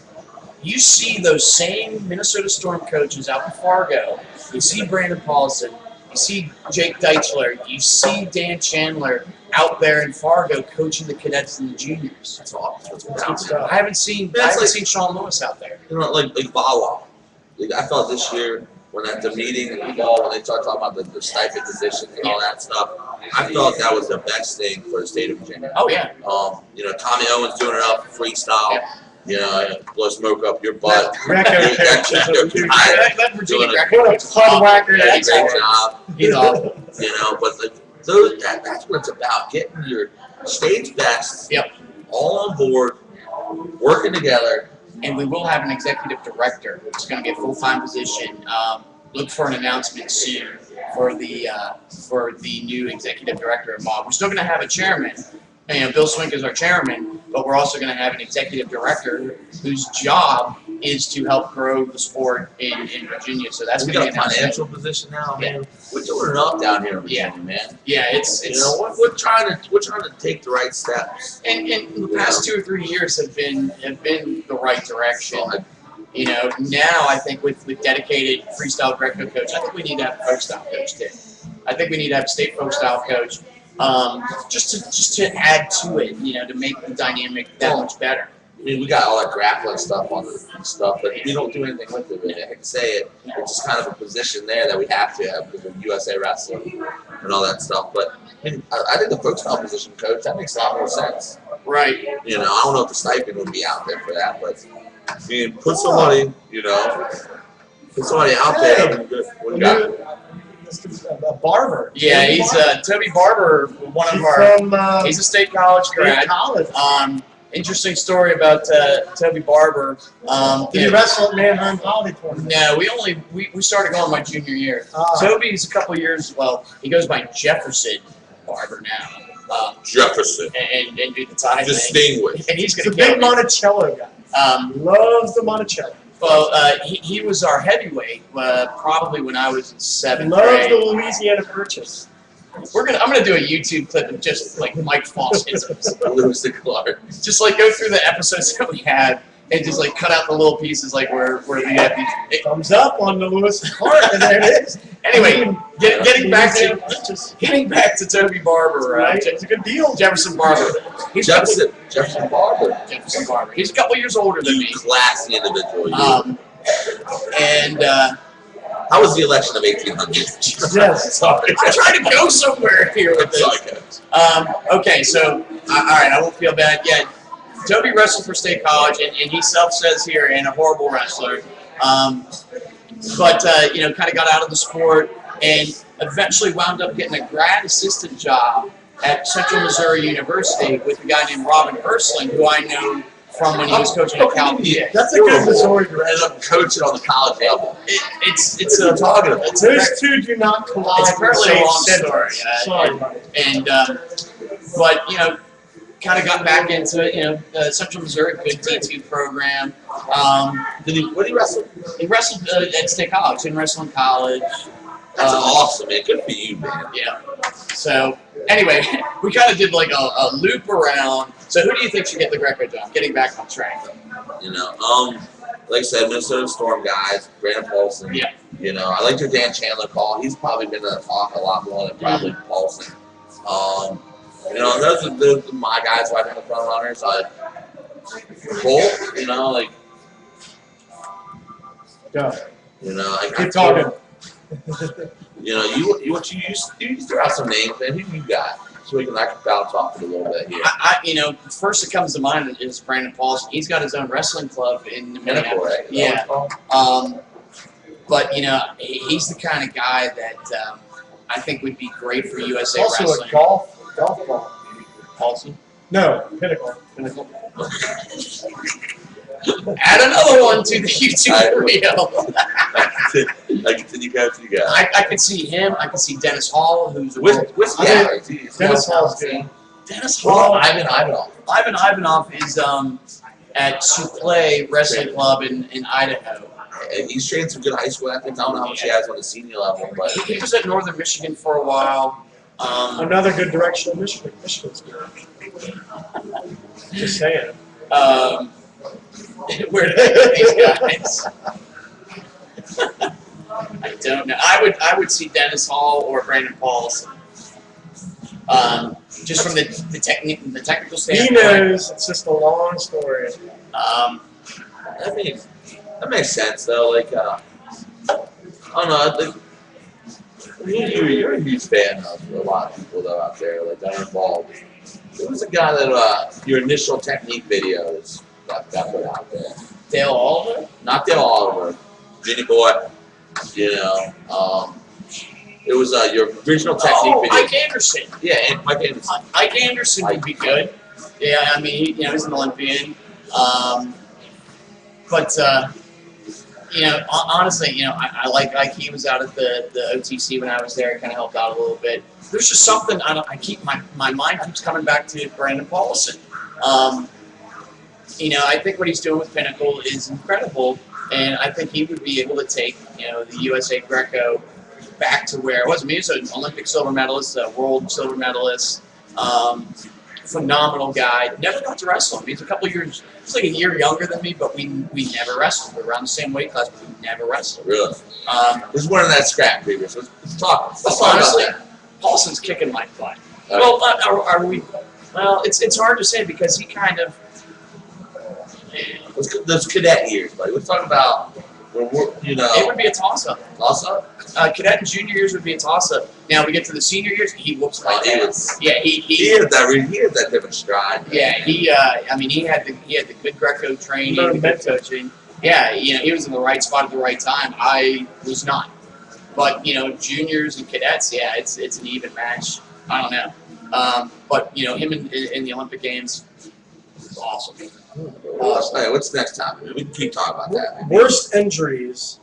[SPEAKER 1] You see those same Minnesota Storm coaches out in Fargo. You see Brandon Paulson. You see Jake Deichler. You see Dan Chandler out there in Fargo coaching the cadets and the juniors.
[SPEAKER 3] That's awesome.
[SPEAKER 2] That's good stuff.
[SPEAKER 1] I haven't seen Sean Lewis out there.
[SPEAKER 3] You know, like Vawa. Like, I felt this year when at the meeting in the fall when they started talking about the stipend positions and all that stuff, I felt that was the best thing for the state of Virginia.
[SPEAKER 1] Oh yeah.
[SPEAKER 3] You know, Tommy Owens doing it up freestyle.
[SPEAKER 1] Yeah.
[SPEAKER 3] You know, blow smoke up your butt.
[SPEAKER 2] Greco coach is a huge
[SPEAKER 1] That Virginia Greco
[SPEAKER 2] what a fun whacker
[SPEAKER 3] Yeah,
[SPEAKER 2] that's
[SPEAKER 3] great
[SPEAKER 2] for.
[SPEAKER 3] job.
[SPEAKER 1] He's awesome.
[SPEAKER 3] You know, but that's what it's about. Getting your state's best
[SPEAKER 1] Yep.
[SPEAKER 3] all on board, working together.
[SPEAKER 1] And we will have an executive director, which is going to be a full-time position. Look for an announcement soon for the new executive director of MOB. We're still going to have a chairman. You know, Bill Swink is our chairman, but we're also going to have an executive director whose job is to help grow the sport in Virginia. So that's
[SPEAKER 3] We
[SPEAKER 1] going to
[SPEAKER 3] got
[SPEAKER 1] be
[SPEAKER 3] a financial position now, man. We're doing enough down here in Virginia, man.
[SPEAKER 1] Yeah, it's
[SPEAKER 3] You know, we're trying to take the right steps.
[SPEAKER 1] and the past 2 or 3 years have been the right direction.
[SPEAKER 3] So
[SPEAKER 1] You know, now I think with dedicated freestyle Greco coach, I think we need to have a folk style coach too. I think we need to have a state folk style coach, just to add to it, you know, to make the dynamic that much better.
[SPEAKER 3] I mean, we got all that grappling stuff on and stuff, but we don't do anything with it. Really. I hate to say it, it's just kind of a position there that we have to have because of USA Wrestling and all that stuff. But I mean, I think the folk style position coach, that makes a lot more sense.
[SPEAKER 1] Right.
[SPEAKER 3] You know, I don't know if the stipend would be out there for that, but I mean, put somebody, you know, put somebody out there. What do you got?
[SPEAKER 2] A barber.
[SPEAKER 1] Yeah, he's Toby Barber, one of
[SPEAKER 2] He's
[SPEAKER 1] our.
[SPEAKER 2] from
[SPEAKER 1] He's a state college grad.
[SPEAKER 2] college.
[SPEAKER 1] Interesting story about Toby Barber.
[SPEAKER 2] Did you wrestle at Manheim Holiday Tournament?
[SPEAKER 1] No, we started going my junior year. Toby's a couple years. Well, he goes by Jefferson Barber now.
[SPEAKER 3] Jefferson.
[SPEAKER 1] And do the tie thing.
[SPEAKER 3] Distinguished.
[SPEAKER 1] And he's
[SPEAKER 2] He's
[SPEAKER 1] going
[SPEAKER 2] a
[SPEAKER 1] to kill
[SPEAKER 2] big
[SPEAKER 1] me.
[SPEAKER 2] Monticello guy. Loves the Monticello.
[SPEAKER 1] Well, he was our heavyweight probably when I was in 7th
[SPEAKER 2] Loves
[SPEAKER 1] grade.
[SPEAKER 2] the Louisiana Purchase.
[SPEAKER 1] I'm gonna do a YouTube clip of just like Mike Foss isms.
[SPEAKER 3] Lewis and Clark.
[SPEAKER 1] Just like go through the episodes that we had and just like cut out the little pieces like where we had these.
[SPEAKER 2] Thumbs up on the Lewis and Clark, and there it is.
[SPEAKER 1] Anyway, getting back to Toby Barber,
[SPEAKER 2] Right, it's a good deal.
[SPEAKER 1] Jefferson Barber.
[SPEAKER 3] Jefferson Barber.
[SPEAKER 1] Jefferson Barber. He's a couple years older than me.
[SPEAKER 3] Classy individual.
[SPEAKER 1] And
[SPEAKER 3] how was the election of 1800?
[SPEAKER 2] Yes.
[SPEAKER 3] Sorry.
[SPEAKER 1] I'm trying to go somewhere here with this. Okay, so all right, I won't feel bad. Yeah, Toby wrestled for State College, and he self says here, and a horrible wrestler. But you know, kind of got out of the sport, and eventually wound up getting a grad assistant job at Central Missouri University with a guy named Robin Ursling, who I know from when he was coaching at Cal PA.
[SPEAKER 2] That's a good Missouri
[SPEAKER 3] You ended up coaching on the college level.
[SPEAKER 1] It's
[SPEAKER 3] What are you talking about?
[SPEAKER 2] Those two do not collide.
[SPEAKER 1] It's apparently a long
[SPEAKER 2] in the same
[SPEAKER 1] story.
[SPEAKER 2] sentence. Sorry, buddy.
[SPEAKER 1] And but you know, kind of got back into it. You know, Central Missouri, good D2 program.
[SPEAKER 3] What did he wrestle?
[SPEAKER 1] He wrestled at State College. Didn't wrestle in college.
[SPEAKER 3] That's awesome, man. Good for you, man.
[SPEAKER 1] Yeah. So anyway, we kind of did like a loop around. So who do you think should get the Greco job? Getting back on track.
[SPEAKER 3] You know, like I said, Minnesota Storm guys, Brandon Paulson.
[SPEAKER 1] Yeah.
[SPEAKER 3] You know, I like your Dan Chandler call. He's probably been to talk a lot more than probably Paulson. You know, those are my guys right in the front runners. Bolt, you know, like.
[SPEAKER 2] Go.
[SPEAKER 3] You know, like
[SPEAKER 2] Keep talking.
[SPEAKER 3] You know, you throw out some names, man. Who you got? So I can bounce off it a little bit here.
[SPEAKER 1] You know, first that comes to mind is Brandon Paulson. He's got his own wrestling club in the
[SPEAKER 3] Pinnacle, right?
[SPEAKER 1] Yeah. But you know, he's the kind of guy that I think would be great for USA
[SPEAKER 2] Also
[SPEAKER 1] Wrestling.
[SPEAKER 2] a golf ball.
[SPEAKER 1] Paulson.
[SPEAKER 2] No, Pinnacle.
[SPEAKER 1] Add another one to the YouTube reel.
[SPEAKER 3] I continue coaching you guys.
[SPEAKER 1] I could see him. I could see Dennis Hall, who's a
[SPEAKER 2] Dennis Hall's good.
[SPEAKER 1] Dennis Hall.
[SPEAKER 3] Ivan Ivanov.
[SPEAKER 1] Ivan Ivanov is at Suplee Wrestling Club in Idaho.
[SPEAKER 3] he's trained some good high school athletes. I don't know how much he has on the senior level, but
[SPEAKER 1] He was at Northern Michigan for a while.
[SPEAKER 2] Another good direction of Michigan. Michigan's good. Just saying.
[SPEAKER 1] Where did they get these guys? I don't know. I would see Dennis Hall or Brandon Paulson. Just from the technical standpoint.
[SPEAKER 2] He knows. It's just a long story.
[SPEAKER 3] that makes sense though. Like, I don't know. Like, you're a huge fan of a lot of people though out there, like that are involved. Who was the guy that your initial technique videos got put out there?
[SPEAKER 1] Dale Oliver?
[SPEAKER 3] Not Dale Oliver. Junior boy. You know. It was your original technique video.
[SPEAKER 1] Mike Anderson.
[SPEAKER 3] Yeah, and Mike Anderson.
[SPEAKER 1] Mike Anderson would be good. Yeah, I mean, he's an Olympian. But honestly, I like he was out at the OTC when I was there. Kind of helped out a little bit. There's just something I keep my mind keeps coming back to Brandon Paulson. I think what he's doing with Pinnacle is incredible, and I think he would be able to take the USA Greco back to where it was. I mean, he's an Olympic silver medalist, a world silver medalist, phenomenal guy. Never got to wrestle. He's a couple years, he's like a year younger than me, but we never wrestled. We're around the same weight class, but we never wrestled.
[SPEAKER 3] Really? Who's winning that scrap, previous? Let's talk
[SPEAKER 1] honestly,
[SPEAKER 3] about that.
[SPEAKER 1] Paulson's kicking my butt. Well, are we? Well, it's hard to say because he kind of.
[SPEAKER 3] Those cadet years, buddy. Let's talk about when we're,
[SPEAKER 1] It would be a toss-up.
[SPEAKER 3] Toss-up?
[SPEAKER 1] Cadet and junior years would be a toss-up. Now we get to the senior years, he whoops my ass. Yeah, he
[SPEAKER 3] had that different stride.
[SPEAKER 1] Yeah, he had the good Greco training, the good coaching. Yeah, he was in the right spot at the right time. I was not. But juniors and cadets, yeah, it's an even match. I don't know. But him in the Olympic Games, was awesome.
[SPEAKER 3] What's next time? We can keep talking about that. Maybe.
[SPEAKER 2] Worst injuries.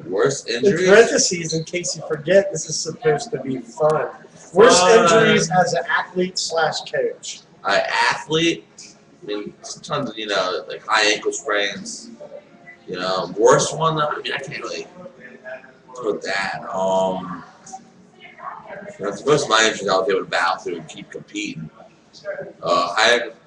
[SPEAKER 3] Worst
[SPEAKER 2] In
[SPEAKER 3] injuries?
[SPEAKER 2] parentheses, in case you forget, this is supposed to be fun. Worst injuries as an athlete/coach.
[SPEAKER 3] Athlete? I mean, tons of, like high ankle sprains. Worst one, though? I mean, I can't really put that. Most of my injuries I was able to battle through and keep competing.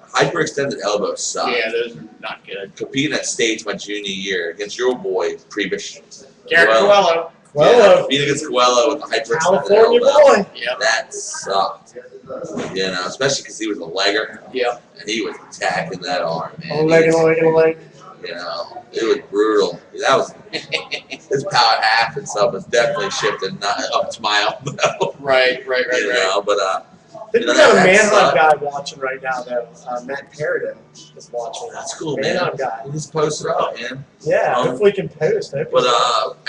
[SPEAKER 3] Hyperextended elbows suck.
[SPEAKER 1] Yeah, those are not good.
[SPEAKER 3] Competing at states my junior year against your boy, Prebish.
[SPEAKER 1] Garrett Coelho.
[SPEAKER 3] Yeah, competing against Coelho with the hyperextended
[SPEAKER 2] California
[SPEAKER 3] elbow.
[SPEAKER 2] boy.
[SPEAKER 1] Yep.
[SPEAKER 3] That sucked. Especially because he was a legger.
[SPEAKER 1] Yep.
[SPEAKER 3] And he was attacking that arm, man.
[SPEAKER 2] A leg.
[SPEAKER 3] It was brutal. That was his power half and stuff was definitely shifted up to my elbow.
[SPEAKER 1] Right.
[SPEAKER 3] But
[SPEAKER 2] I think we got a manhunt guy watching right now, though. Matt Paradin is watching.
[SPEAKER 3] That's cool, man.
[SPEAKER 2] Manhunt guy.
[SPEAKER 3] He just posted up, man.
[SPEAKER 2] Yeah, hopefully he can post.
[SPEAKER 3] But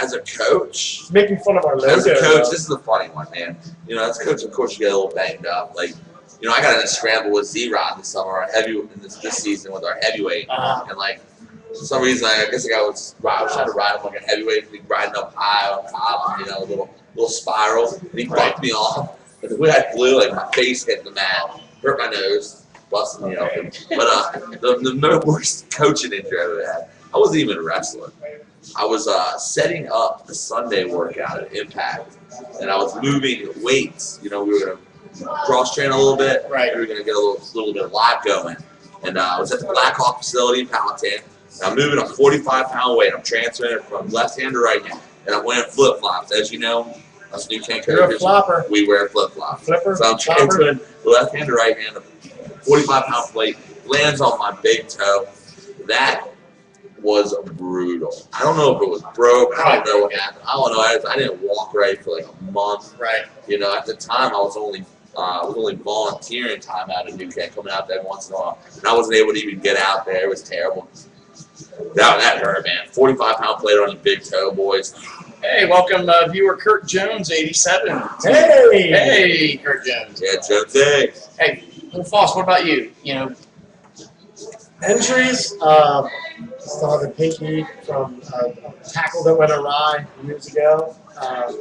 [SPEAKER 3] as a coach,
[SPEAKER 2] he's making fun of our logo.
[SPEAKER 3] as a coach, this is a funny one, man. As a coach, of course, you get a little banged up. Like, I got in a scramble with Z-Rod this summer, our this season with our heavyweight, and like. For some reason, I guess I was trying to ride him like a heavyweight, riding up high on top, a little spiral, and he bucked me off. But the way I flew, like my face hit the mat, hurt my nose, busted me open. But the worst coaching injury I ever had, I wasn't even wrestling. I was setting up the Sunday workout at Impact, and I was moving weights. We were going to cross train a little bit.
[SPEAKER 1] Right.
[SPEAKER 3] We were going to get a little bit of live going. And I was at the Black Hawk facility in Powhatan. I'm moving a 45-pound weight. I'm transferring it from left hand to right hand. And I'm wearing flip-flops. As you know, us new tank
[SPEAKER 2] You're a flopper.
[SPEAKER 3] we wear flip-flops.
[SPEAKER 2] Flipper,
[SPEAKER 3] So I'm transferring the left hand to right hand. A 45-pound weight lands on my big toe. That was brutal. I don't know if it was broke. I don't know what happened. I don't know. I didn't walk right for like a month.
[SPEAKER 1] Right.
[SPEAKER 3] At the time, I was only volunteering time out of New Camp, coming out there once in a while. And I wasn't able to even get out there. It was terrible. That hurt, man. 45-pound plate on your big toe, boys.
[SPEAKER 1] Hey, welcome viewer Kurt Jones, 87.
[SPEAKER 2] Hey,
[SPEAKER 1] Kurt Jones.
[SPEAKER 3] Yeah, Jones. Hey.
[SPEAKER 1] Hey, Foss, what about you?
[SPEAKER 2] Injuries. Still have a pinky from a tackle that went awry years ago. I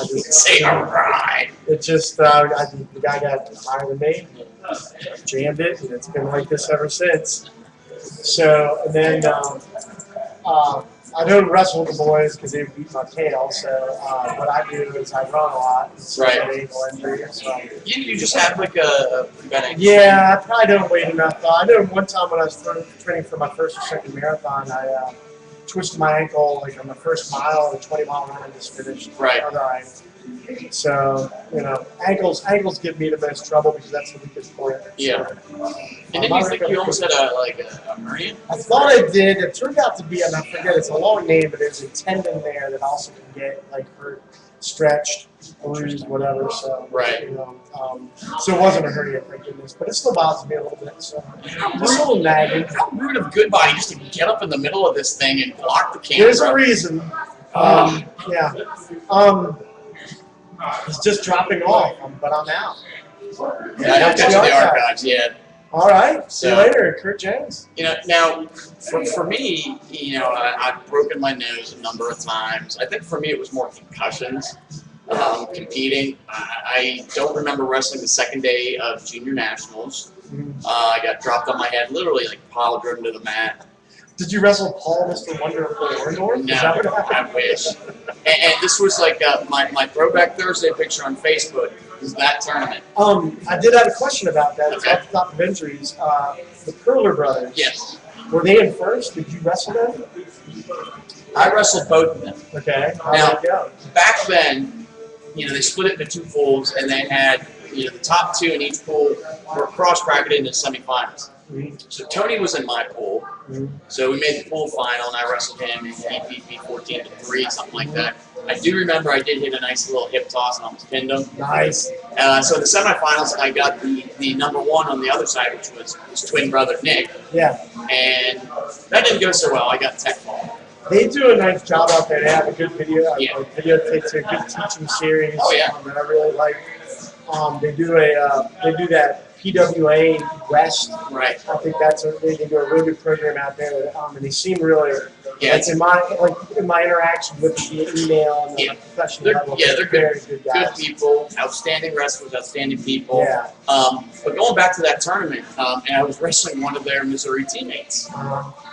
[SPEAKER 2] just
[SPEAKER 1] Say alright.
[SPEAKER 2] It just the guy got higher than me, and jammed it, and it's been like this ever since. So, and then I don't wrestle with the boys because they beat my tail. So what I do is I run a lot. It's
[SPEAKER 1] Right.
[SPEAKER 2] an ankle injury. So.
[SPEAKER 1] You just have like a bad ankle.
[SPEAKER 2] Yeah, I probably don't weigh enough. I know one time when I was training for my first or second marathon, I twisted my ankle like on the first mile of the 20-mile run I just finished.
[SPEAKER 1] Right.
[SPEAKER 2] So, ankles give me the most trouble because that's the weakest point.
[SPEAKER 1] Yeah. And then you think you almost had a hernia?
[SPEAKER 2] I thought I did. It turned out to be, and I forget, it's a long name, but there's a tendon there that also can get hurt, stretched, bruised, whatever. So,
[SPEAKER 1] right.
[SPEAKER 2] So it wasn't a hernia, thank goodness, but it still bothers me a little bit. So, just a little nagging.
[SPEAKER 1] How rude of Goodbody just to get up in the middle of this thing and block the camera.
[SPEAKER 2] There's a reason. Yeah. It's just dropping off, but I'm out.
[SPEAKER 1] Yeah, I don't get to the archives yet.
[SPEAKER 2] All right. See you
[SPEAKER 1] So-
[SPEAKER 2] later, Kurt James.
[SPEAKER 1] Now, for me, I've broken my nose a number of times. I think for me it was more concussions. Competing. I don't remember wrestling the second day of junior nationals. I got dropped on my head, literally like pile driven to the mat.
[SPEAKER 2] Did you wrestle Paul, Mr. Wonderful Orndorff?
[SPEAKER 1] No,
[SPEAKER 2] Is that what happened?
[SPEAKER 1] I wish. And this was like my Throwback Thursday picture on Facebook. Is that tournament?
[SPEAKER 2] I did have a question about that. It's
[SPEAKER 1] Okay.
[SPEAKER 2] off the top of injuries. The Curler brothers.
[SPEAKER 1] Yes.
[SPEAKER 2] Were they in first? Did you wrestle them?
[SPEAKER 1] I wrestled both of them.
[SPEAKER 2] Okay. How
[SPEAKER 1] Now-
[SPEAKER 2] did it go?
[SPEAKER 1] Back then, they split it into two pools, and they had, the top two in each pool were cross-bracketed into semifinals. So Tony was in my pool. So we made the pool final, and I wrestled him, and he beat me 14-3, something like that. I do remember I did hit a nice little hip toss and almost pinned him.
[SPEAKER 2] Nice.
[SPEAKER 1] So in the semifinals, I got the number one on the other side, which was his twin brother Nick,
[SPEAKER 2] Yeah.
[SPEAKER 1] and that didn't go so well. I got tech ball.
[SPEAKER 2] They do a nice job out there. They have a good video.
[SPEAKER 1] Yeah.
[SPEAKER 2] Videotapes a good teaching series.
[SPEAKER 1] Oh, yeah.
[SPEAKER 2] That I really like. They do that PWA West.
[SPEAKER 1] Right.
[SPEAKER 2] I think they do a really good program out there. And they seem really
[SPEAKER 1] Yeah.
[SPEAKER 2] in my interaction with via email and
[SPEAKER 1] Yeah.
[SPEAKER 2] professional level.
[SPEAKER 1] They're
[SPEAKER 2] very good guys.
[SPEAKER 1] Good people, outstanding wrestlers, outstanding people.
[SPEAKER 2] Yeah.
[SPEAKER 1] But going back to that tournament, and I was wrestling one of their Missouri teammates,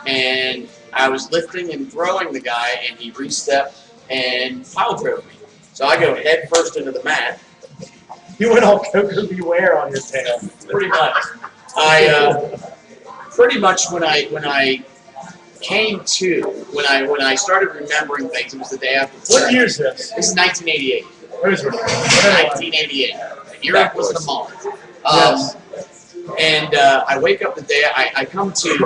[SPEAKER 1] and I was lifting and throwing the guy, and he re-stepped and pile drove me. So I go head first into the mat.
[SPEAKER 2] You went all Coco Beware on your tail.
[SPEAKER 1] Pretty much. Pretty much when I came to, when I started remembering things, it was the day after.
[SPEAKER 2] What year is this?
[SPEAKER 1] This is 1988.
[SPEAKER 2] What is it?
[SPEAKER 1] 1988. Year wasn't a month.
[SPEAKER 2] Yes.
[SPEAKER 1] And I wake up the day, I come to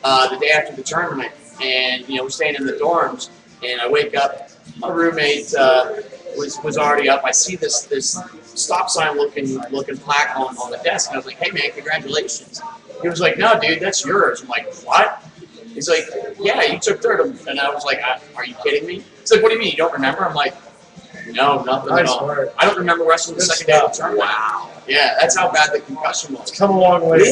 [SPEAKER 1] the day after the tournament, and we're staying in the dorms, and I wake up, my roommate was already up. I see this stop sign looking plaque on the desk, and I was like, hey man, congratulations. He was like, no dude, that's yours. I'm like, what? He's like, yeah, you took third. And I was like, are you kidding me? He's like, what do you mean, you don't remember? I'm like, no, nothing at
[SPEAKER 2] Nice
[SPEAKER 1] all.
[SPEAKER 2] work.
[SPEAKER 1] I don't remember wrestling the
[SPEAKER 2] Good
[SPEAKER 1] second day of the
[SPEAKER 2] stuff.
[SPEAKER 1] tournament. Wow. Yeah, that's how bad the concussion was.
[SPEAKER 2] It's come a long way.
[SPEAKER 3] We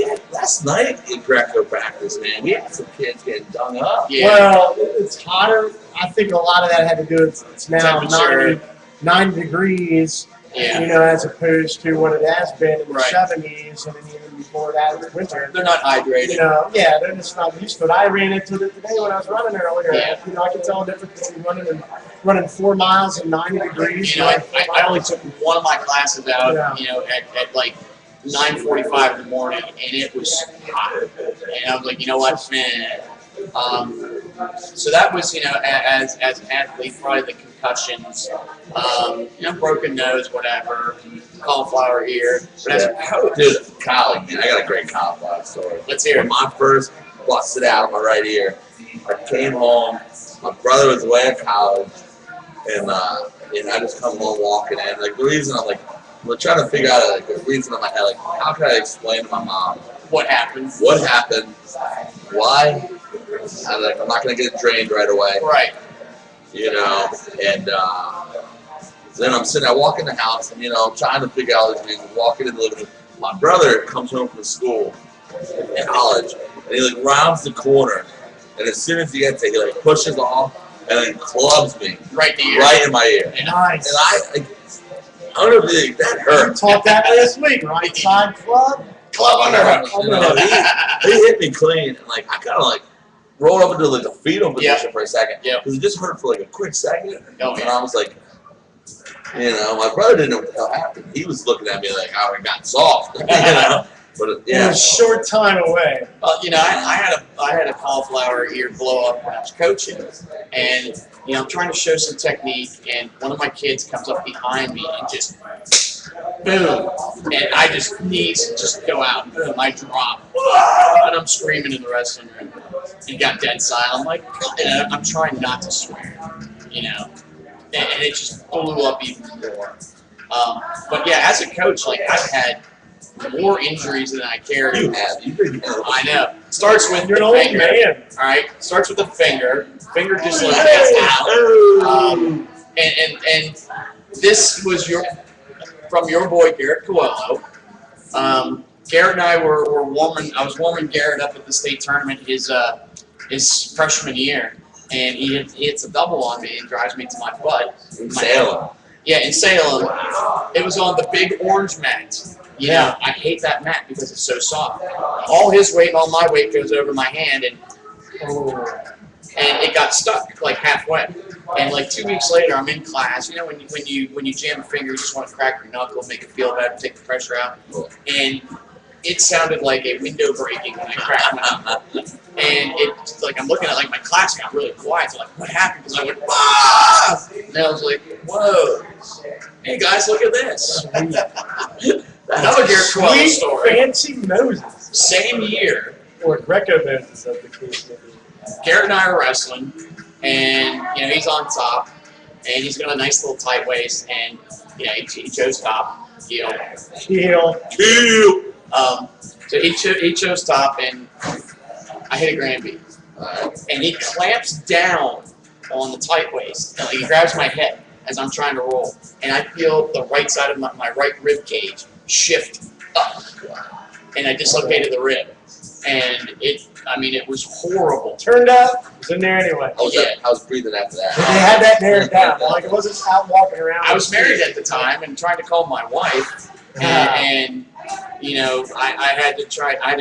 [SPEAKER 3] had last night in Greco practice, man. We had some kids getting dung up.
[SPEAKER 1] Yeah.
[SPEAKER 2] Well, it's hotter. I think a lot of that had to do with it's now
[SPEAKER 1] Temperature.
[SPEAKER 2] 90 degrees,
[SPEAKER 1] Yeah.
[SPEAKER 2] as opposed to what it has been in the
[SPEAKER 1] Right.
[SPEAKER 2] 70s, and then even before that, it's winter.
[SPEAKER 1] They're not hydrated.
[SPEAKER 2] They're just not used to it. I ran into it today when I was running earlier.
[SPEAKER 1] Yeah.
[SPEAKER 2] I can tell the difference between running 4 miles in 90 degrees.
[SPEAKER 1] I only took one of my classes out,
[SPEAKER 2] Yeah.
[SPEAKER 1] at like 9:45 in the morning, and it was hot. And I was like, you know what, man. So that was, as an athlete, probably the concussions, broken nose, whatever, cauliflower ear. But as a coach,
[SPEAKER 3] Dude, college, man. I got a great cauliflower story.
[SPEAKER 1] let's hear
[SPEAKER 3] When
[SPEAKER 1] it.
[SPEAKER 3] my first busted out of my right ear, I came home. My brother was away at college, and I just come home walking in. Like the reason I'm trying to figure out the reason in my head. Like, how can I explain to my mom
[SPEAKER 1] What happened?
[SPEAKER 3] what happened? Why? I'm not gonna get drained right away.
[SPEAKER 1] Right.
[SPEAKER 3] And then I'm sitting. I walk in the house, and trying to figure out these things. Walking in the living room. My brother comes home from school in college, and he rounds the corner, and as soon as he gets it, he pushes off and then clubs me
[SPEAKER 1] Right in the ear.
[SPEAKER 3] right in my ear.
[SPEAKER 1] Yeah.
[SPEAKER 2] Nice.
[SPEAKER 3] And I don't know if you think that
[SPEAKER 2] You
[SPEAKER 3] hurt.
[SPEAKER 2] taught that last week, right side club.
[SPEAKER 1] Club underhook.
[SPEAKER 3] He hit me clean, and I kind of rolled up into like the fetal position for a second.
[SPEAKER 1] Yeah.
[SPEAKER 3] Because it just hurt for like a quick second.
[SPEAKER 1] Oh,
[SPEAKER 3] and I was like, you know, my brother didn't know what the hell happened. He was looking at me like, oh, it got soft. You know? But
[SPEAKER 2] It was a short time away.
[SPEAKER 1] Well, you know, I had a cauliflower ear blow up when I was coaching, and you know, I'm trying to show some technique, and one of my kids comes up behind me and just boom, and I just knees just go out, and boom, I drop, and I'm screaming in the wrestling room. He got dead silent. I'm like, and I'm trying not to swear, you know, and it just blew up even more. But yeah, as a coach, like I've had more injuries than I care.
[SPEAKER 3] You have.
[SPEAKER 1] I know. Starts with
[SPEAKER 2] You're an
[SPEAKER 1] the
[SPEAKER 2] old
[SPEAKER 1] finger.
[SPEAKER 2] man.
[SPEAKER 1] All right. Starts with the finger. Finger dislocates out. And this was from your boy Garrett Coelho. Garrett and I were warming. I was warming Garrett up at the state tournament his freshman year, and he hits a double on me and drives me to my butt.
[SPEAKER 3] In Salem.
[SPEAKER 1] Yeah, in Salem. It was on the big orange mat. Yeah, I hate that mat because it's so soft. All his weight and all my weight goes over my hand, and it got stuck like halfway. And like 2 weeks later, I'm in class. You know, when you jam a finger, you just want to crack your knuckle, make it feel better, take the pressure out. And it sounded like a window breaking when I cracked my knuckle. And it's like I'm looking at like my class got really quiet. So like, what happened? Because I went, ah! And I was like, whoa. Hey guys, look at this. Another Garrett Coelho story.
[SPEAKER 2] Fancy noses.
[SPEAKER 1] Same year,
[SPEAKER 2] Or Greco noses, as the case may be.
[SPEAKER 1] Garrett and I are wrestling, and you know he's on top, and he's got a nice little tight waist, and you know he chose top, heel.
[SPEAKER 2] Heel.
[SPEAKER 1] So he chose top, and I hit a Granby, and he clamps down on the tight waist. He grabs my head as I'm trying to roll, and I feel the right side of my right rib cage shift up, and I dislocated the rib, and it was horrible.
[SPEAKER 2] Turned out, it was in there anyway.
[SPEAKER 3] I was breathing after that.
[SPEAKER 2] They had that narrowed down. Like it wasn't out walking around.
[SPEAKER 1] I was married at the time and trying to call my wife, and you know I had to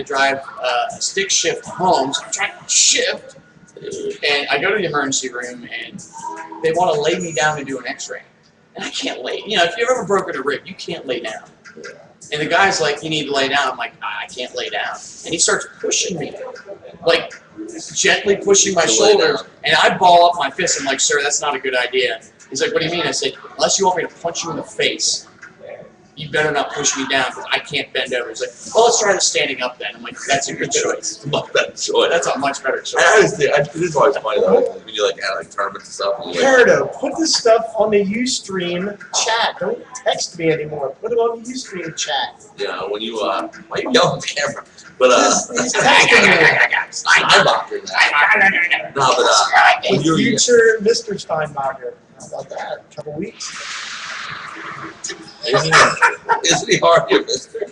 [SPEAKER 1] drive a stick shift home, so I'm trying to shift, and I go to the emergency room and they want to lay me down to do an X-ray, and I can't lay. You know, if you've ever broken a rib, you can't lay down. And the guy's like, you need to lay down. I'm like, I can't lay down. And he starts pushing me, like gently pushing my shoulders. And I ball up my fist. I'm like, sir, that's not a good idea. He's like, what do you mean? I said, unless you want me to punch you in the face, you better not push me down because I can't bend over. He's like, well, let's try the standing up then. I'm like, that's a good choice.
[SPEAKER 3] Much better choice.
[SPEAKER 1] That's a much better choice.
[SPEAKER 3] It is always funny though, when you like add like tournaments and stuff. And
[SPEAKER 2] Ricardo, put this stuff on the Ustream chat. Don't text me anymore. Put it on the Ustream chat.
[SPEAKER 3] you know, when you why you yelling at the camera? But
[SPEAKER 2] He's texting me.
[SPEAKER 3] Steinbacher now. No, but when you're
[SPEAKER 2] Future Mr. Steinbacher. How about that? A couple weeks.
[SPEAKER 3] isn't he hard here, mister?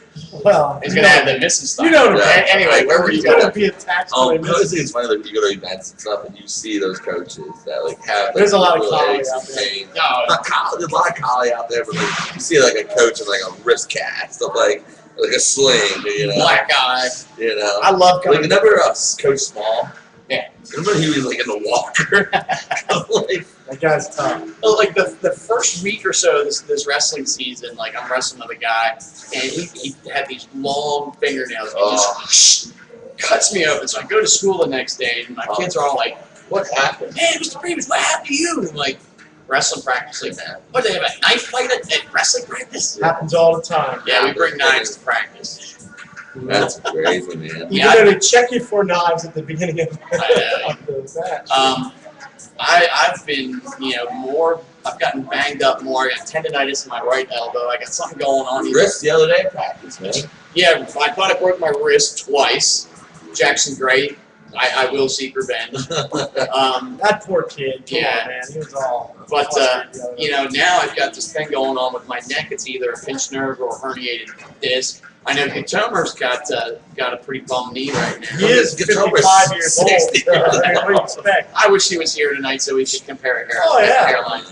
[SPEAKER 2] Well,
[SPEAKER 1] He's gonna have the Mrs. Stein.
[SPEAKER 2] You know the
[SPEAKER 3] Yeah.
[SPEAKER 1] Anyway, where were you
[SPEAKER 2] He's going
[SPEAKER 1] going?
[SPEAKER 2] to be attached to
[SPEAKER 3] I
[SPEAKER 2] a
[SPEAKER 3] always think
[SPEAKER 2] Mrs.
[SPEAKER 3] it's funny that you go to events and stuff and you see those coaches that like have like,
[SPEAKER 2] There's a lot of
[SPEAKER 3] little
[SPEAKER 2] collie
[SPEAKER 3] aches
[SPEAKER 2] out
[SPEAKER 3] and
[SPEAKER 2] there.
[SPEAKER 3] pains.
[SPEAKER 1] No,
[SPEAKER 3] Not collie, there's a lot of collie out there, but like you see like a coach in like a wrist cast of like a sling, you know.
[SPEAKER 1] black guy.
[SPEAKER 3] You know.
[SPEAKER 2] I love
[SPEAKER 3] Like
[SPEAKER 2] coming.
[SPEAKER 3] remember Coach Small?
[SPEAKER 1] Yeah.
[SPEAKER 3] Remember he was like in the walker? Like,
[SPEAKER 2] That guy's tough.
[SPEAKER 1] Well, like the first week or so of this wrestling season, like I'm wrestling with a guy, and he had these long fingernails. He just cuts me open. So I go to school the next day, and my kids are all like, "What happened? Hey, Mr. Priebus, what happened to you?" I'm like, wrestling practice. Like, what, do they have a knife fight at wrestling practice?
[SPEAKER 2] Happens all the time.
[SPEAKER 1] Yeah, we bring knives to practice.
[SPEAKER 3] that's crazy, man.
[SPEAKER 2] You
[SPEAKER 1] Yeah,
[SPEAKER 2] go to check you for knives at the beginning of
[SPEAKER 1] I
[SPEAKER 2] the match.
[SPEAKER 1] I've been, I've gotten banged up more. I got tendonitis in my right elbow. I got something going on.
[SPEAKER 3] Wrist the other day in practice, man.
[SPEAKER 1] Yeah, I thought I broke my wrist twice. Jackson Gray, I will seek revenge.
[SPEAKER 2] That poor kid. Come
[SPEAKER 1] Yeah.
[SPEAKER 2] on, man. He was all.
[SPEAKER 1] But,
[SPEAKER 2] flustered the other day.
[SPEAKER 1] Now I've got this thing going on with my neck. It's either a pinched nerve or a herniated disc. I know Katomer's got a pretty bum knee right now.
[SPEAKER 2] He is
[SPEAKER 3] Guitar
[SPEAKER 2] 55 years old.
[SPEAKER 3] 60.
[SPEAKER 2] So, I mean, what do you expect?
[SPEAKER 1] I wish he was here tonight so we could compare a
[SPEAKER 2] Oh, yeah.
[SPEAKER 1] hairline.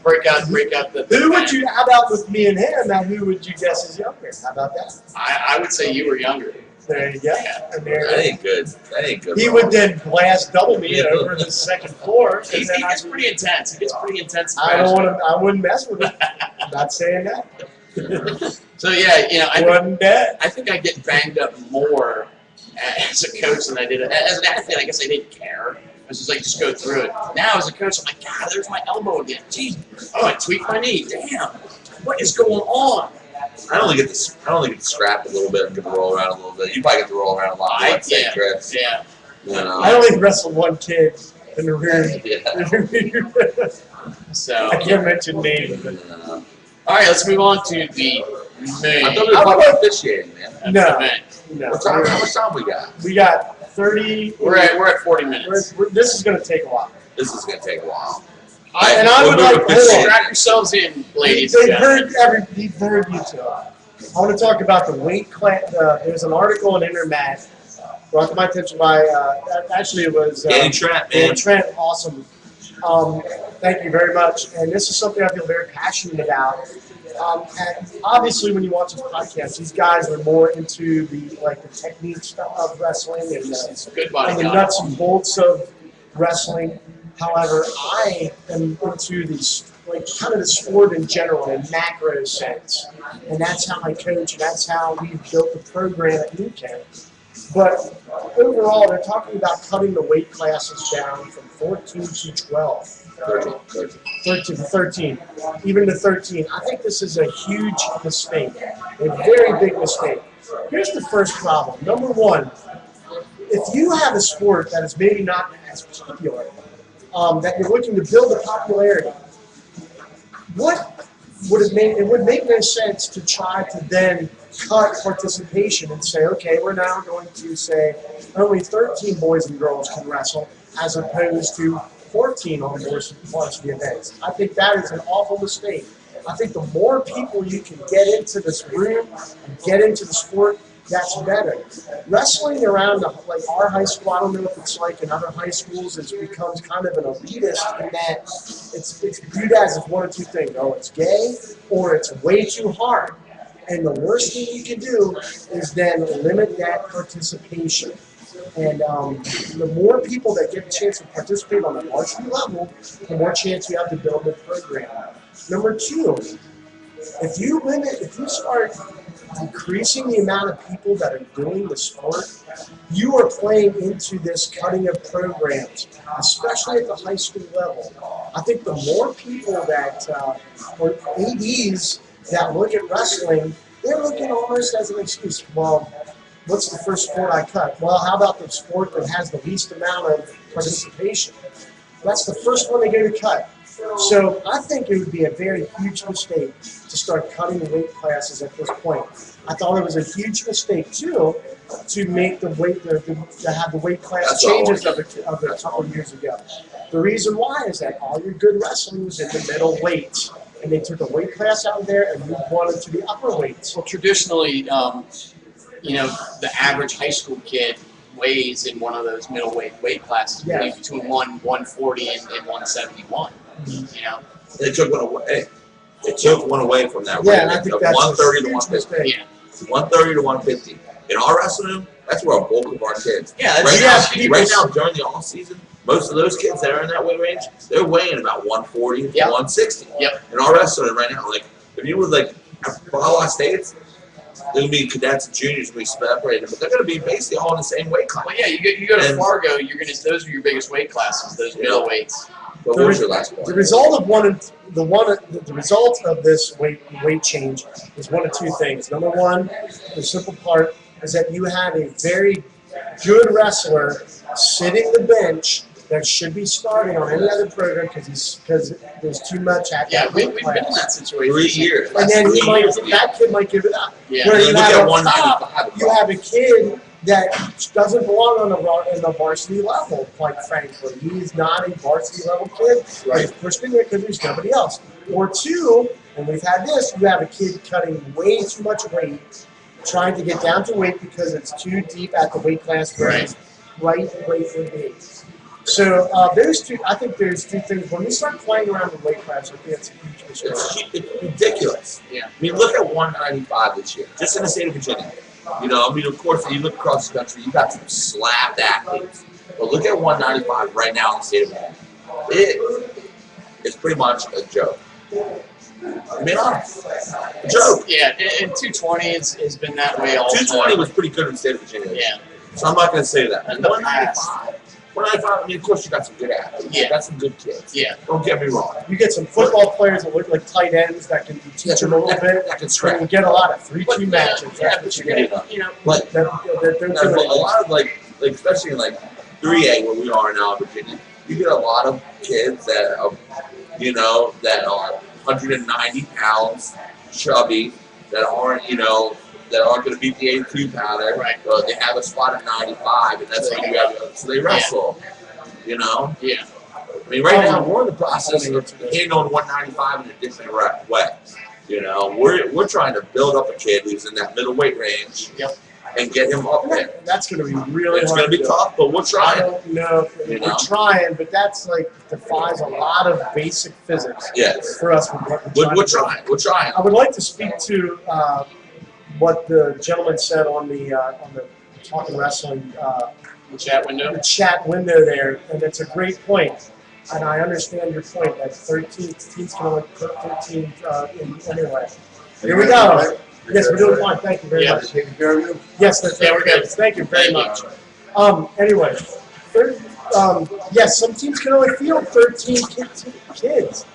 [SPEAKER 1] Break out the.
[SPEAKER 2] Who would you? How about with me and him? Now, who would you guess is younger? How about that?
[SPEAKER 1] I would say you were younger.
[SPEAKER 2] There you go. And there
[SPEAKER 3] That ain't good. That ain't good.
[SPEAKER 2] he
[SPEAKER 3] bro.
[SPEAKER 2] would then blast double me over the second floor.
[SPEAKER 1] He gets pretty intense. He gets pretty intense.
[SPEAKER 2] I don't want to. I wouldn't mess with him. I'm not saying that.
[SPEAKER 1] So yeah, you know,
[SPEAKER 2] I
[SPEAKER 1] think I get banged up more as a coach than I did as an athlete. I guess I didn't care. I was just go through it. Now as a coach, I'm like, God, there's my elbow again. Jeez, oh, I tweaked my knee. Damn, what is going on?
[SPEAKER 3] I only get to scrap a little bit and get to roll around a little bit. You probably get to roll around a lot more, I'd say, Chris.
[SPEAKER 1] Yeah.
[SPEAKER 3] You know?
[SPEAKER 2] I only wrestled one kid in the room.
[SPEAKER 3] Yeah.
[SPEAKER 1] So
[SPEAKER 2] I can't mention names. But
[SPEAKER 1] all right, let's move on to the main
[SPEAKER 3] I thought we were talking about officiating, man.
[SPEAKER 2] No.
[SPEAKER 1] event.
[SPEAKER 2] No.
[SPEAKER 3] How much time we got?
[SPEAKER 2] We got 30.
[SPEAKER 1] We're at 40 minutes.
[SPEAKER 2] This is going to take a while.
[SPEAKER 3] This is going to take a while.
[SPEAKER 2] I would like to
[SPEAKER 1] Strap yourselves in, ladies.
[SPEAKER 2] They've heard you two. I want to talk about the weight class. There's an article on Internet brought to my attention by, actually it was
[SPEAKER 3] Danny Trent, man.
[SPEAKER 2] Danny Trent, awesome. Thank you very much. And this is something I feel very passionate about. And obviously, when you watch this podcast, these guys are more into the technique stuff of wrestling and the nuts and bolts of wrestling. However, I am into the kind of the sport in general, in macro sense, and that's how I coach, and that's how we've built the program at Newtown. But overall, they're talking about cutting the weight classes down from 14 to 12. 13 to 13, even to 13. I think this is a huge mistake, a very big mistake. Here's the first problem. Number one, if you have a sport that is maybe not as popular, that you're looking to build a popularity, what would it make? It would make no sense to try to then cut participation and say, okay, we're now going to say only 13 boys and girls can wrestle, as opposed to 14 on varsity events. I think that is an awful mistake. I think the more people you can get into this room and get into the sport, that's better. Wrestling around our high school, I don't know if it's like in other high schools, it becomes kind of an elitist in that it's viewed as one of two things. Oh, it's gay or it's way too hard. And the worst thing you can do is then limit that participation. And the more people that get a chance to participate on the varsity level, the more chance you have to build the program. Number two, if you start decreasing the amount of people that are doing the sport, you are playing into this cutting of programs, especially at the high school level. I think the more people that, or ADs that look at wrestling, they're looking almost as an excuse. Well, what's the first sport I cut? Well, how about the sport that has the least amount of participation? That's the first one they go to cut. So I think it would be a very huge mistake to start cutting the weight classes at this point. I thought it was a huge mistake too to make the weight to have the weight class changes of a couple of years ago. The reason why is that all your good wrestling was in the middle weights, and they took a weight class out of there and moved one into the upper weights.
[SPEAKER 1] Well, traditionally, the average high school kid weighs in one of those middleweight weight classes, between 140 and 171. You know,
[SPEAKER 3] They took one away. They took one away from that.
[SPEAKER 2] Yeah, and I think that's
[SPEAKER 3] 130 to
[SPEAKER 2] a
[SPEAKER 3] 150.
[SPEAKER 2] huge
[SPEAKER 3] 130 to 150. In our wrestling, that's where a bulk of our kids.
[SPEAKER 1] Yeah,
[SPEAKER 3] right now during the off season, most of those kids that are in that weight range, they're weighing about 140 to 160.
[SPEAKER 1] Yep.
[SPEAKER 3] In our wrestling right now, if you would follow our states, there'll be cadets and juniors will be separated, but they're going to be basically all in the same weight class.
[SPEAKER 1] Well, yeah, you go to Fargo, those are your biggest weight classes, those middle weights.
[SPEAKER 3] But what was your last point?
[SPEAKER 2] The result of this weight change is one of two things. Number one, the simple part is that you have a very good wrestler sitting the bench that should be starting on any other program because there's too much at that weight class.
[SPEAKER 1] We've been in that situation.
[SPEAKER 3] 3 years.
[SPEAKER 2] And then that kid might give it up.
[SPEAKER 1] Yeah.
[SPEAKER 2] Where you have,
[SPEAKER 3] you
[SPEAKER 2] have a kid that doesn't belong in the varsity level, quite frankly. He's not a varsity level kid. Right. He's pushed in there because there's nobody else. Or two, and we've had this, you have a kid cutting way too much weight, trying to get down to weight because it's too deep at the weight class where his right weight would be. So I think there's two things. When we start playing around the weight class, I think it's a huge mistake.
[SPEAKER 3] It's ridiculous.
[SPEAKER 1] Yeah.
[SPEAKER 3] I mean, look at 195 this year, just in the state of Virginia. You know, I mean, of course, you look across the country, you got some slapped athletes. But look at 195 right now in the state of Maine. It is pretty much a joke. I mean, honest. A joke.
[SPEAKER 1] Yeah, and 220 has been that way also.
[SPEAKER 3] 220 was pretty good in the state of Virginia.
[SPEAKER 1] Yeah.
[SPEAKER 3] So I'm not going to say that.
[SPEAKER 1] In the
[SPEAKER 3] 195. 195, I mean, of course, you got some good athletes.
[SPEAKER 1] Yeah.
[SPEAKER 3] You got some good kids.
[SPEAKER 1] Yeah.
[SPEAKER 3] Don't get me wrong.
[SPEAKER 2] You get some football players that look like tight ends that can teach them a little bit.
[SPEAKER 3] That can
[SPEAKER 2] And
[SPEAKER 3] scrap.
[SPEAKER 2] you get a lot of 3-2 matches.
[SPEAKER 1] Yeah,
[SPEAKER 2] That's
[SPEAKER 1] but
[SPEAKER 2] what
[SPEAKER 1] you're
[SPEAKER 2] you
[SPEAKER 1] getting,
[SPEAKER 2] get.
[SPEAKER 1] you know,
[SPEAKER 3] But
[SPEAKER 2] They're
[SPEAKER 3] a
[SPEAKER 2] doing it.
[SPEAKER 3] lot of, like especially in, like, 3A, where we are now in Virginia, you get a lot of kids that are, you know, that are 190 pounds, chubby, that aren't, you know, that aren't going to beat the 82 pounder.
[SPEAKER 1] Right.
[SPEAKER 3] They have a spot at 95, and that's what you have. So they wrestle. You know.
[SPEAKER 1] yeah.
[SPEAKER 3] I mean, right now we're in the process of hitting on 195 in a different way. You know, we're trying to build up a kid who's in that middleweight range.
[SPEAKER 1] Yep.
[SPEAKER 3] And get him up there.
[SPEAKER 2] That's going to be really
[SPEAKER 3] It's
[SPEAKER 2] hard.
[SPEAKER 3] going to be tough, but we're
[SPEAKER 2] I
[SPEAKER 3] trying.
[SPEAKER 2] don't know.
[SPEAKER 3] You
[SPEAKER 2] We're
[SPEAKER 3] know?
[SPEAKER 2] trying, but that's like defies a lot of basic physics
[SPEAKER 3] Yes.
[SPEAKER 2] for us. With what
[SPEAKER 3] We're
[SPEAKER 2] to do.
[SPEAKER 3] trying. We're trying.
[SPEAKER 2] I would like to speak to what the gentleman said on the Talkin Wrestling
[SPEAKER 1] The chat window.
[SPEAKER 2] the chat window there, and it's a great point. And I understand your point that 13 teams can only put 13 anyway. Here we go. Yes, we're doing fine. Thank you very
[SPEAKER 1] Yeah.
[SPEAKER 2] much. Yes, that's
[SPEAKER 1] Yeah, we're good.
[SPEAKER 2] Thank you very
[SPEAKER 1] Thank
[SPEAKER 2] much. Anyway, yes, some teams can only field 13 kids,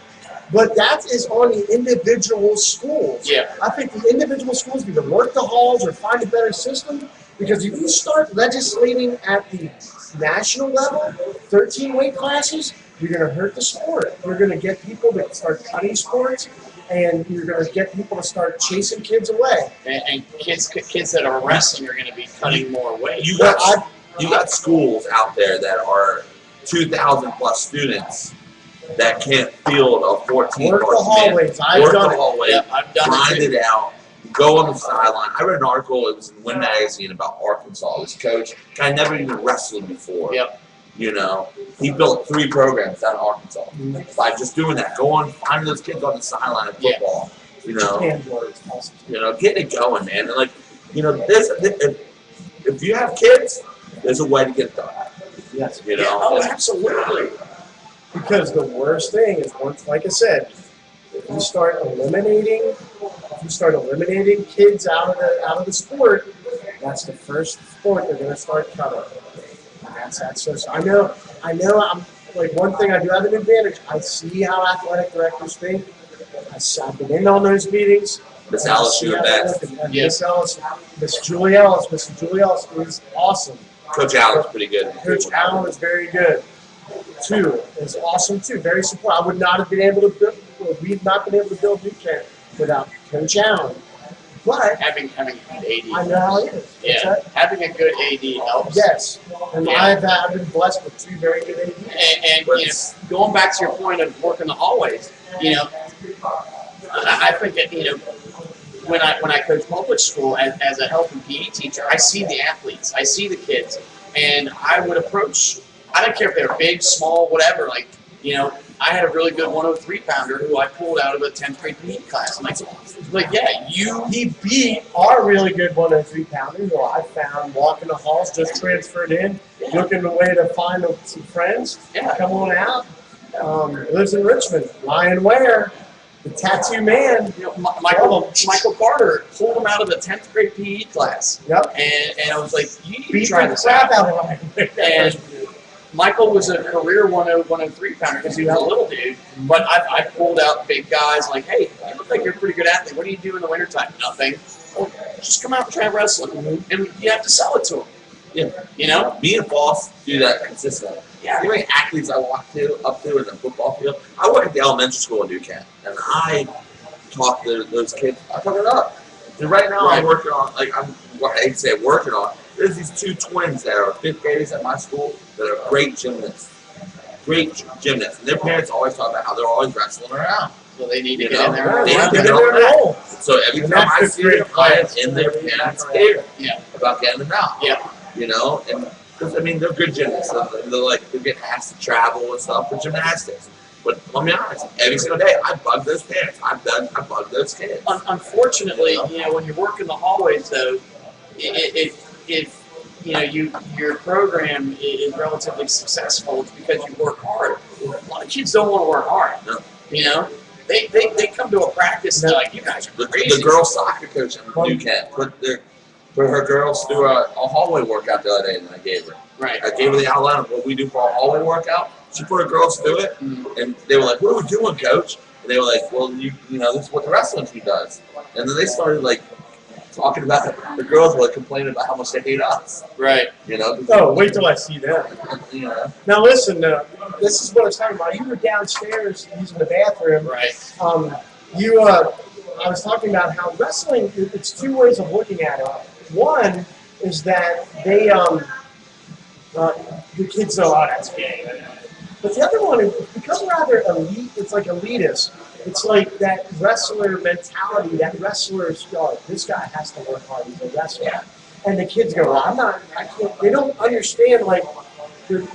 [SPEAKER 2] but that is on the individual schools.
[SPEAKER 1] Yeah.
[SPEAKER 2] I think the individual schools need to work the halls or find a better system, because if you start legislating at the national level, 13 weight classes, you're going to hurt the sport. You're going to get people to start cutting sports, and you're going to get people to start chasing kids away.
[SPEAKER 1] And kids that are wrestling are going to be cutting more weight.
[SPEAKER 3] You got schools out there that are 2,000 plus students that can't field a 14
[SPEAKER 2] Work the
[SPEAKER 3] plus man.
[SPEAKER 2] hallways. I've
[SPEAKER 3] Work
[SPEAKER 2] done
[SPEAKER 3] the
[SPEAKER 2] it.
[SPEAKER 3] hallway.
[SPEAKER 1] Yeah, I've done
[SPEAKER 3] Grind
[SPEAKER 1] it.
[SPEAKER 3] it out. Go on the sideline. I read an article. It was in Win Magazine about Arkansas. This coach, guy never even wrestled before.
[SPEAKER 1] Yep.
[SPEAKER 3] You know, he built 3 programs down in Arkansas by just doing that. Go on, find those kids on the sideline of football. You know, getting it going, man. And like, you know, if you have kids, there's a way to get it done.
[SPEAKER 2] Yes.
[SPEAKER 3] You know,
[SPEAKER 1] Yeah, oh, absolutely.
[SPEAKER 2] Because the worst thing is, once, like I said, if you start eliminating kids out of the sport, that's the first sport they're going to start cutting. And that's so. I know. I'm like, one thing I do have an advantage. I see how athletic directors think. I've been in on those meetings.
[SPEAKER 3] Miss Alice, you're the best.
[SPEAKER 2] And Miss Ellis, Miss Julie Ellis is awesome.
[SPEAKER 3] Coach Allen's pretty good.
[SPEAKER 2] Coach Allen is very good. Too is awesome too. Very supportive. I would not have been able to build. We've not been able to build boot camp without Coach Allen. But
[SPEAKER 1] Having a good AD.
[SPEAKER 2] I know how it is. What's
[SPEAKER 1] Yeah.
[SPEAKER 2] that?
[SPEAKER 1] Having a good AD helps.
[SPEAKER 2] Yes, and
[SPEAKER 1] Yeah.
[SPEAKER 2] I've been blessed with 2 very good ADs.
[SPEAKER 1] And you know, going back to your point of working the hallways, you know, I think that, you know, when I coach public school as a health and PE teacher, I see the athletes, I see the kids, and I would approach. I don't care if they're big, small, whatever. Like, you know, I had a really good 103 pounder who I pulled out of a 10th grade PE class. I'm like, yeah,
[SPEAKER 2] He beat our really good 103 pounder who I found walking the halls, just transferred in, looking the way to find some friends.
[SPEAKER 1] Yeah.
[SPEAKER 2] Come on out. Lives in Richmond. Ryan Ware, the tattoo man.
[SPEAKER 1] you know, Michael Carter pulled him out of the 10th grade PE class,
[SPEAKER 2] Yep.
[SPEAKER 1] and I was like, you need to
[SPEAKER 2] Beat
[SPEAKER 1] try
[SPEAKER 2] the
[SPEAKER 1] this
[SPEAKER 2] crap
[SPEAKER 1] out.
[SPEAKER 2] out of Ryan Ware.
[SPEAKER 1] And Michael was a career 103 pounder because he was a little dude, but I pulled out big guys like, hey, you look like you're a pretty good athlete. What do you do in the wintertime? Nothing. Well, just come out and try wrestling, and you have to sell it to them.
[SPEAKER 3] Yeah.
[SPEAKER 1] You know?
[SPEAKER 3] Me and Boss do that consistently.
[SPEAKER 1] Yeah.
[SPEAKER 3] You know how many athletes I walk up to in the football field? I work at the elementary school in New Kent, and I talk to those kids. I talk it up. And right now I'm working on, I say working on, there's these 2 twins that are 5th graders at my school that are great gymnasts. Great gymnasts. And their parents always talk about how they're always wrestling around.
[SPEAKER 1] So they need to
[SPEAKER 3] You
[SPEAKER 1] get
[SPEAKER 3] know?
[SPEAKER 1] in there.
[SPEAKER 3] They
[SPEAKER 2] Get
[SPEAKER 3] need
[SPEAKER 2] in
[SPEAKER 3] to
[SPEAKER 2] there and
[SPEAKER 3] know
[SPEAKER 2] roll.
[SPEAKER 3] So every
[SPEAKER 2] And
[SPEAKER 3] time
[SPEAKER 2] that's
[SPEAKER 3] I
[SPEAKER 2] the
[SPEAKER 3] see
[SPEAKER 2] great
[SPEAKER 3] them, I am
[SPEAKER 2] class.
[SPEAKER 3] in their parents' ear
[SPEAKER 1] Yeah.
[SPEAKER 3] about getting them out.
[SPEAKER 1] Yeah.
[SPEAKER 3] You know? And because, I mean, they're good gymnasts. They're getting asked to travel and stuff for gymnastics. But let me be honest, every single day I bug those parents. I bug those kids.
[SPEAKER 1] Unfortunately, you know, when you're working the hallways, though, if you know your program is relatively successful, it's because you work hard. A lot of kids don't want to work hard.
[SPEAKER 3] No.
[SPEAKER 1] You know, they come to a practice and they're like, you guys are crazy.
[SPEAKER 3] The girls soccer coach in Newcastle put her girls through a hallway workout the other day, and I gave her.
[SPEAKER 1] Right.
[SPEAKER 3] I gave her the outline of what we do for a hallway workout. She put her girls through it, and they were like, "What are we doing, coach?" And they were like, "Well, you know, this is what the wrestling team does." And then they started like talking about the girls were like complaining about how much they hate us.
[SPEAKER 1] Right.
[SPEAKER 3] You know.
[SPEAKER 2] Oh, wait till I see them.
[SPEAKER 3] You know.
[SPEAKER 2] Now listen, this is what I was talking about. You were downstairs using the bathroom.
[SPEAKER 1] Right.
[SPEAKER 2] I was talking about how wrestling. It's two ways of looking at it. One is that they the kids know, oh, that's gay. But the other one is because we're rather elite. It's like elitist. It's like that wrestler mentality. That wrestler's, oh, this guy has to work hard. He's a wrestler.
[SPEAKER 1] Yeah.
[SPEAKER 2] And the kids go, well, I can't. They don't understand, like, to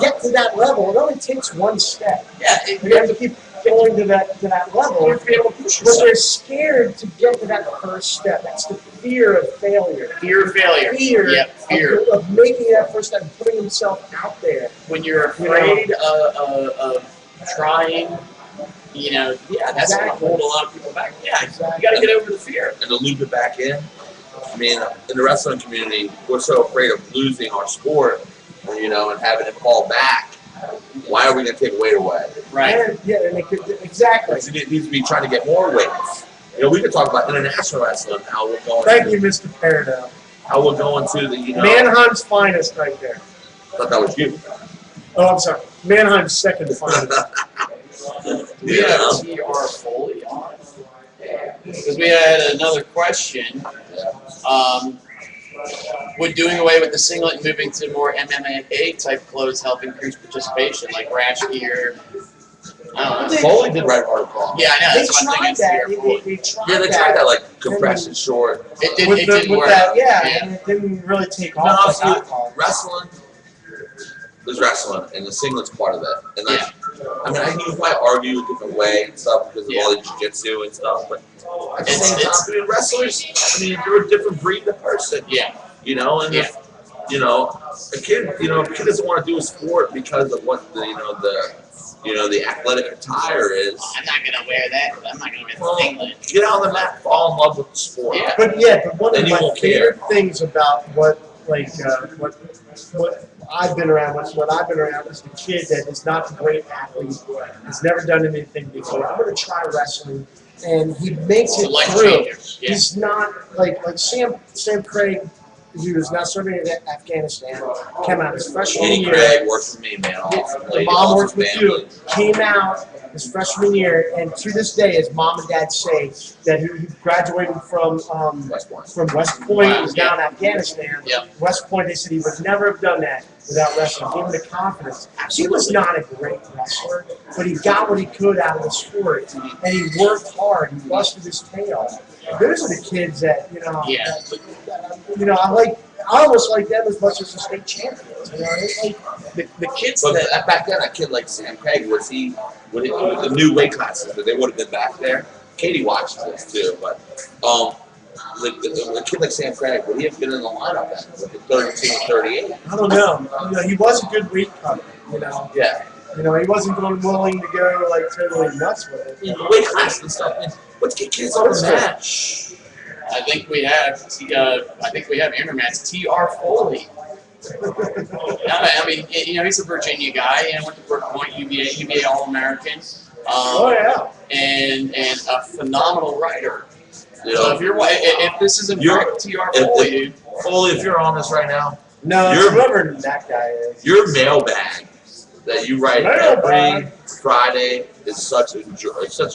[SPEAKER 2] get to that level, it only takes one step.
[SPEAKER 1] Yeah.
[SPEAKER 2] You have to keep going to that level.
[SPEAKER 1] You have to be able to push
[SPEAKER 2] But
[SPEAKER 1] yourself.
[SPEAKER 2] they're scared to get to that first step. That's the fear of failure.
[SPEAKER 1] Fear of failure. Fear.
[SPEAKER 2] Of making that first step, putting himself out there.
[SPEAKER 1] When you're afraid of trying, you know, yeah, that's going to hold a lot of people back. Yeah, you got to get over the fear.
[SPEAKER 3] And to loop it back in, I mean, in the wrestling community, we're so afraid of losing our sport, you know, and having it fall back. Why are we going to take weight away?
[SPEAKER 1] Right.
[SPEAKER 2] And they could, exactly.
[SPEAKER 3] It needs to be trying to get more weights. You know, we could talk about international wrestling, how we're going.
[SPEAKER 2] Thank you, Mr. Parado.
[SPEAKER 3] How we're going to the, you know.
[SPEAKER 2] Mannheim's finest right there.
[SPEAKER 3] I thought that was you.
[SPEAKER 2] Oh, I'm sorry. Mannheim's second finest.
[SPEAKER 1] We have T.R. Foley on. Because we had another question. Would doing away with the singlet and moving to more MMA type clothes help increase participation, like rash gear? I don't know.
[SPEAKER 3] Foley did write article.
[SPEAKER 1] Yeah, I know.
[SPEAKER 2] They
[SPEAKER 1] That's what I'm
[SPEAKER 2] tried
[SPEAKER 1] thinking.
[SPEAKER 2] that.
[SPEAKER 1] T.R. Foley.
[SPEAKER 2] They
[SPEAKER 3] They tried that, like, compression short.
[SPEAKER 1] It didn't
[SPEAKER 2] with
[SPEAKER 1] work.
[SPEAKER 2] that, and it didn't really take
[SPEAKER 3] No,
[SPEAKER 2] off.
[SPEAKER 3] see, wrestling, there's wrestling, and the singlet's part of it. And like, I mean, you might argue a different way and stuff because of all the jiu-jitsu and stuff, but at the same time, I mean, wrestlers, I mean, you're a different breed of person.
[SPEAKER 1] Yeah.
[SPEAKER 3] You know, and if, you know, a kid doesn't want to do a sport because of what the athletic attire is.
[SPEAKER 1] I'm not going to wear that, but I'm not going to wear the singlet.
[SPEAKER 3] Get out on the mat, fall in love with the sport.
[SPEAKER 1] Yeah.
[SPEAKER 2] But one of my favorite things about what I've been around, what I've been around is the kid that is not a great athlete, has never done anything before. I'm going to try wrestling, and he makes it through.
[SPEAKER 1] Yeah.
[SPEAKER 2] He's not like Sam Craig, who is now serving in Afghanistan, came out his freshman year.
[SPEAKER 3] Craig works for me, man.
[SPEAKER 2] The mom works with you. Came out his freshman year, and to this day, his mom and dad say that he graduated from West Point. He was down in Afghanistan.
[SPEAKER 1] Yep.
[SPEAKER 2] West Point, they said he would never have done that without wrestling. Gave him the confidence. He was not a great wrestler, but he got what he could out of the sport, and he worked hard. He busted his tail. Those are the kids that I almost like them as much as the state champions. You know, it's like
[SPEAKER 3] the kids that back then, a kid like Sam Craig, with the new weight classes that they would have been back there. Katie watches this too, but the kid like Sam Craig, would he have been in the lineup then with the 32 and 38?
[SPEAKER 2] I don't know. You know, he was a good weight cutter. You know.
[SPEAKER 3] Yeah.
[SPEAKER 2] You know, he wasn't willing to go like totally nuts with it.
[SPEAKER 3] The weight classes and stuff. Man. Let's get kids on the match.
[SPEAKER 1] I think we have Intermat's T.R. Foley. I mean, you know, he's a Virginia guy. You know, went to Brook Point, UVA All-American. And a phenomenal writer.
[SPEAKER 3] You
[SPEAKER 1] So
[SPEAKER 3] know,
[SPEAKER 1] if this isn't T.R. Foley,
[SPEAKER 3] Foley, if you're on this right now,
[SPEAKER 2] no, whoever that guy is.
[SPEAKER 3] Your mailbag that you write every Friday is such a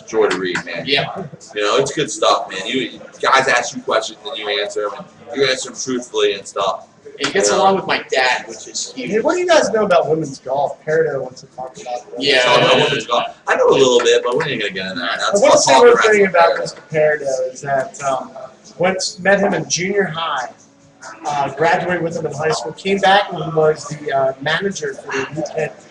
[SPEAKER 3] joy to read, man.
[SPEAKER 1] yeah,
[SPEAKER 3] You know, it's good stuff, man. You guys ask you questions and you answer them, and you answer them truthfully and stuff.
[SPEAKER 1] he gets along with my dad, which is huge.
[SPEAKER 2] Hey, what do you guys know about women's golf? Parado wants to talk about that.
[SPEAKER 1] Yeah.
[SPEAKER 3] I know a little bit, but we ain't gonna get in there.
[SPEAKER 2] The one single thing about Mr. Parado is that met him in junior high, graduated with him in high school, came back and was the manager for the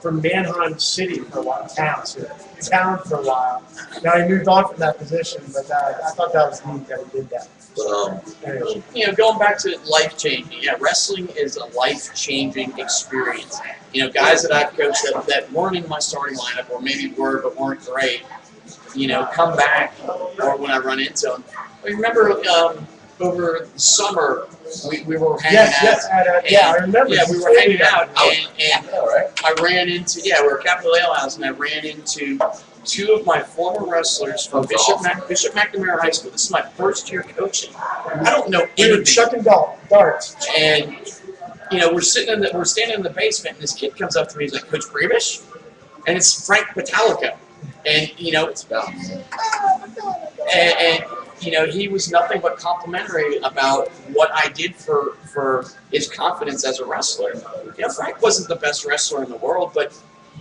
[SPEAKER 2] for Manheim City for a while, town for a while. Now he moved on from that position, but I thought that was neat that he did that. Anyway.
[SPEAKER 1] You know, going back to life changing, yeah, wrestling is a life changing experience. You know, guys that I've coached that weren't in my starting lineup, or maybe were but weren't great, you know, come back, or when I run into them. I remember over the summer we were hanging out.
[SPEAKER 2] I remember.
[SPEAKER 1] Yeah, we were hanging out, and I ran into we were at Capitol Ale House, and I ran into two of my former wrestlers from Bishop McNamara High School. This is my first year coaching. I don't know anything.
[SPEAKER 2] We were chucking darts.
[SPEAKER 1] And you know, we're standing in the basement, and this kid comes up to me. He's like, "Coach Brebish," and it's Frank Patalico. And you know, and you know, he was nothing but complimentary about what I did for his confidence as a wrestler. You know, Frank wasn't the best wrestler in the world, but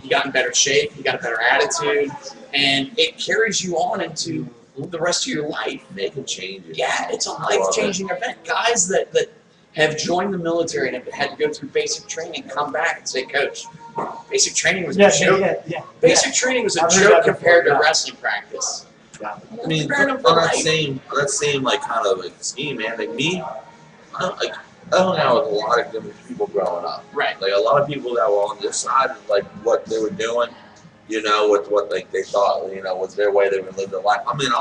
[SPEAKER 1] he got in better shape, he got a better attitude, and it carries you on into the rest of your life.
[SPEAKER 3] Making changes.
[SPEAKER 1] Yeah, it's a life-changing event. Guys that have joined the military and have had to go through basic training come back and say, "Coach, basic training was a joke. Basic training was a joke compared to wrestling practice."
[SPEAKER 3] I mean, on that same like kind of like scheme, man. Like me, I hung out with a lot of different people growing up.
[SPEAKER 1] Right.
[SPEAKER 3] Like a lot of people that were on this side of like what they were doing, you know, with what like they thought, you know, was their way they would live their life. I mean,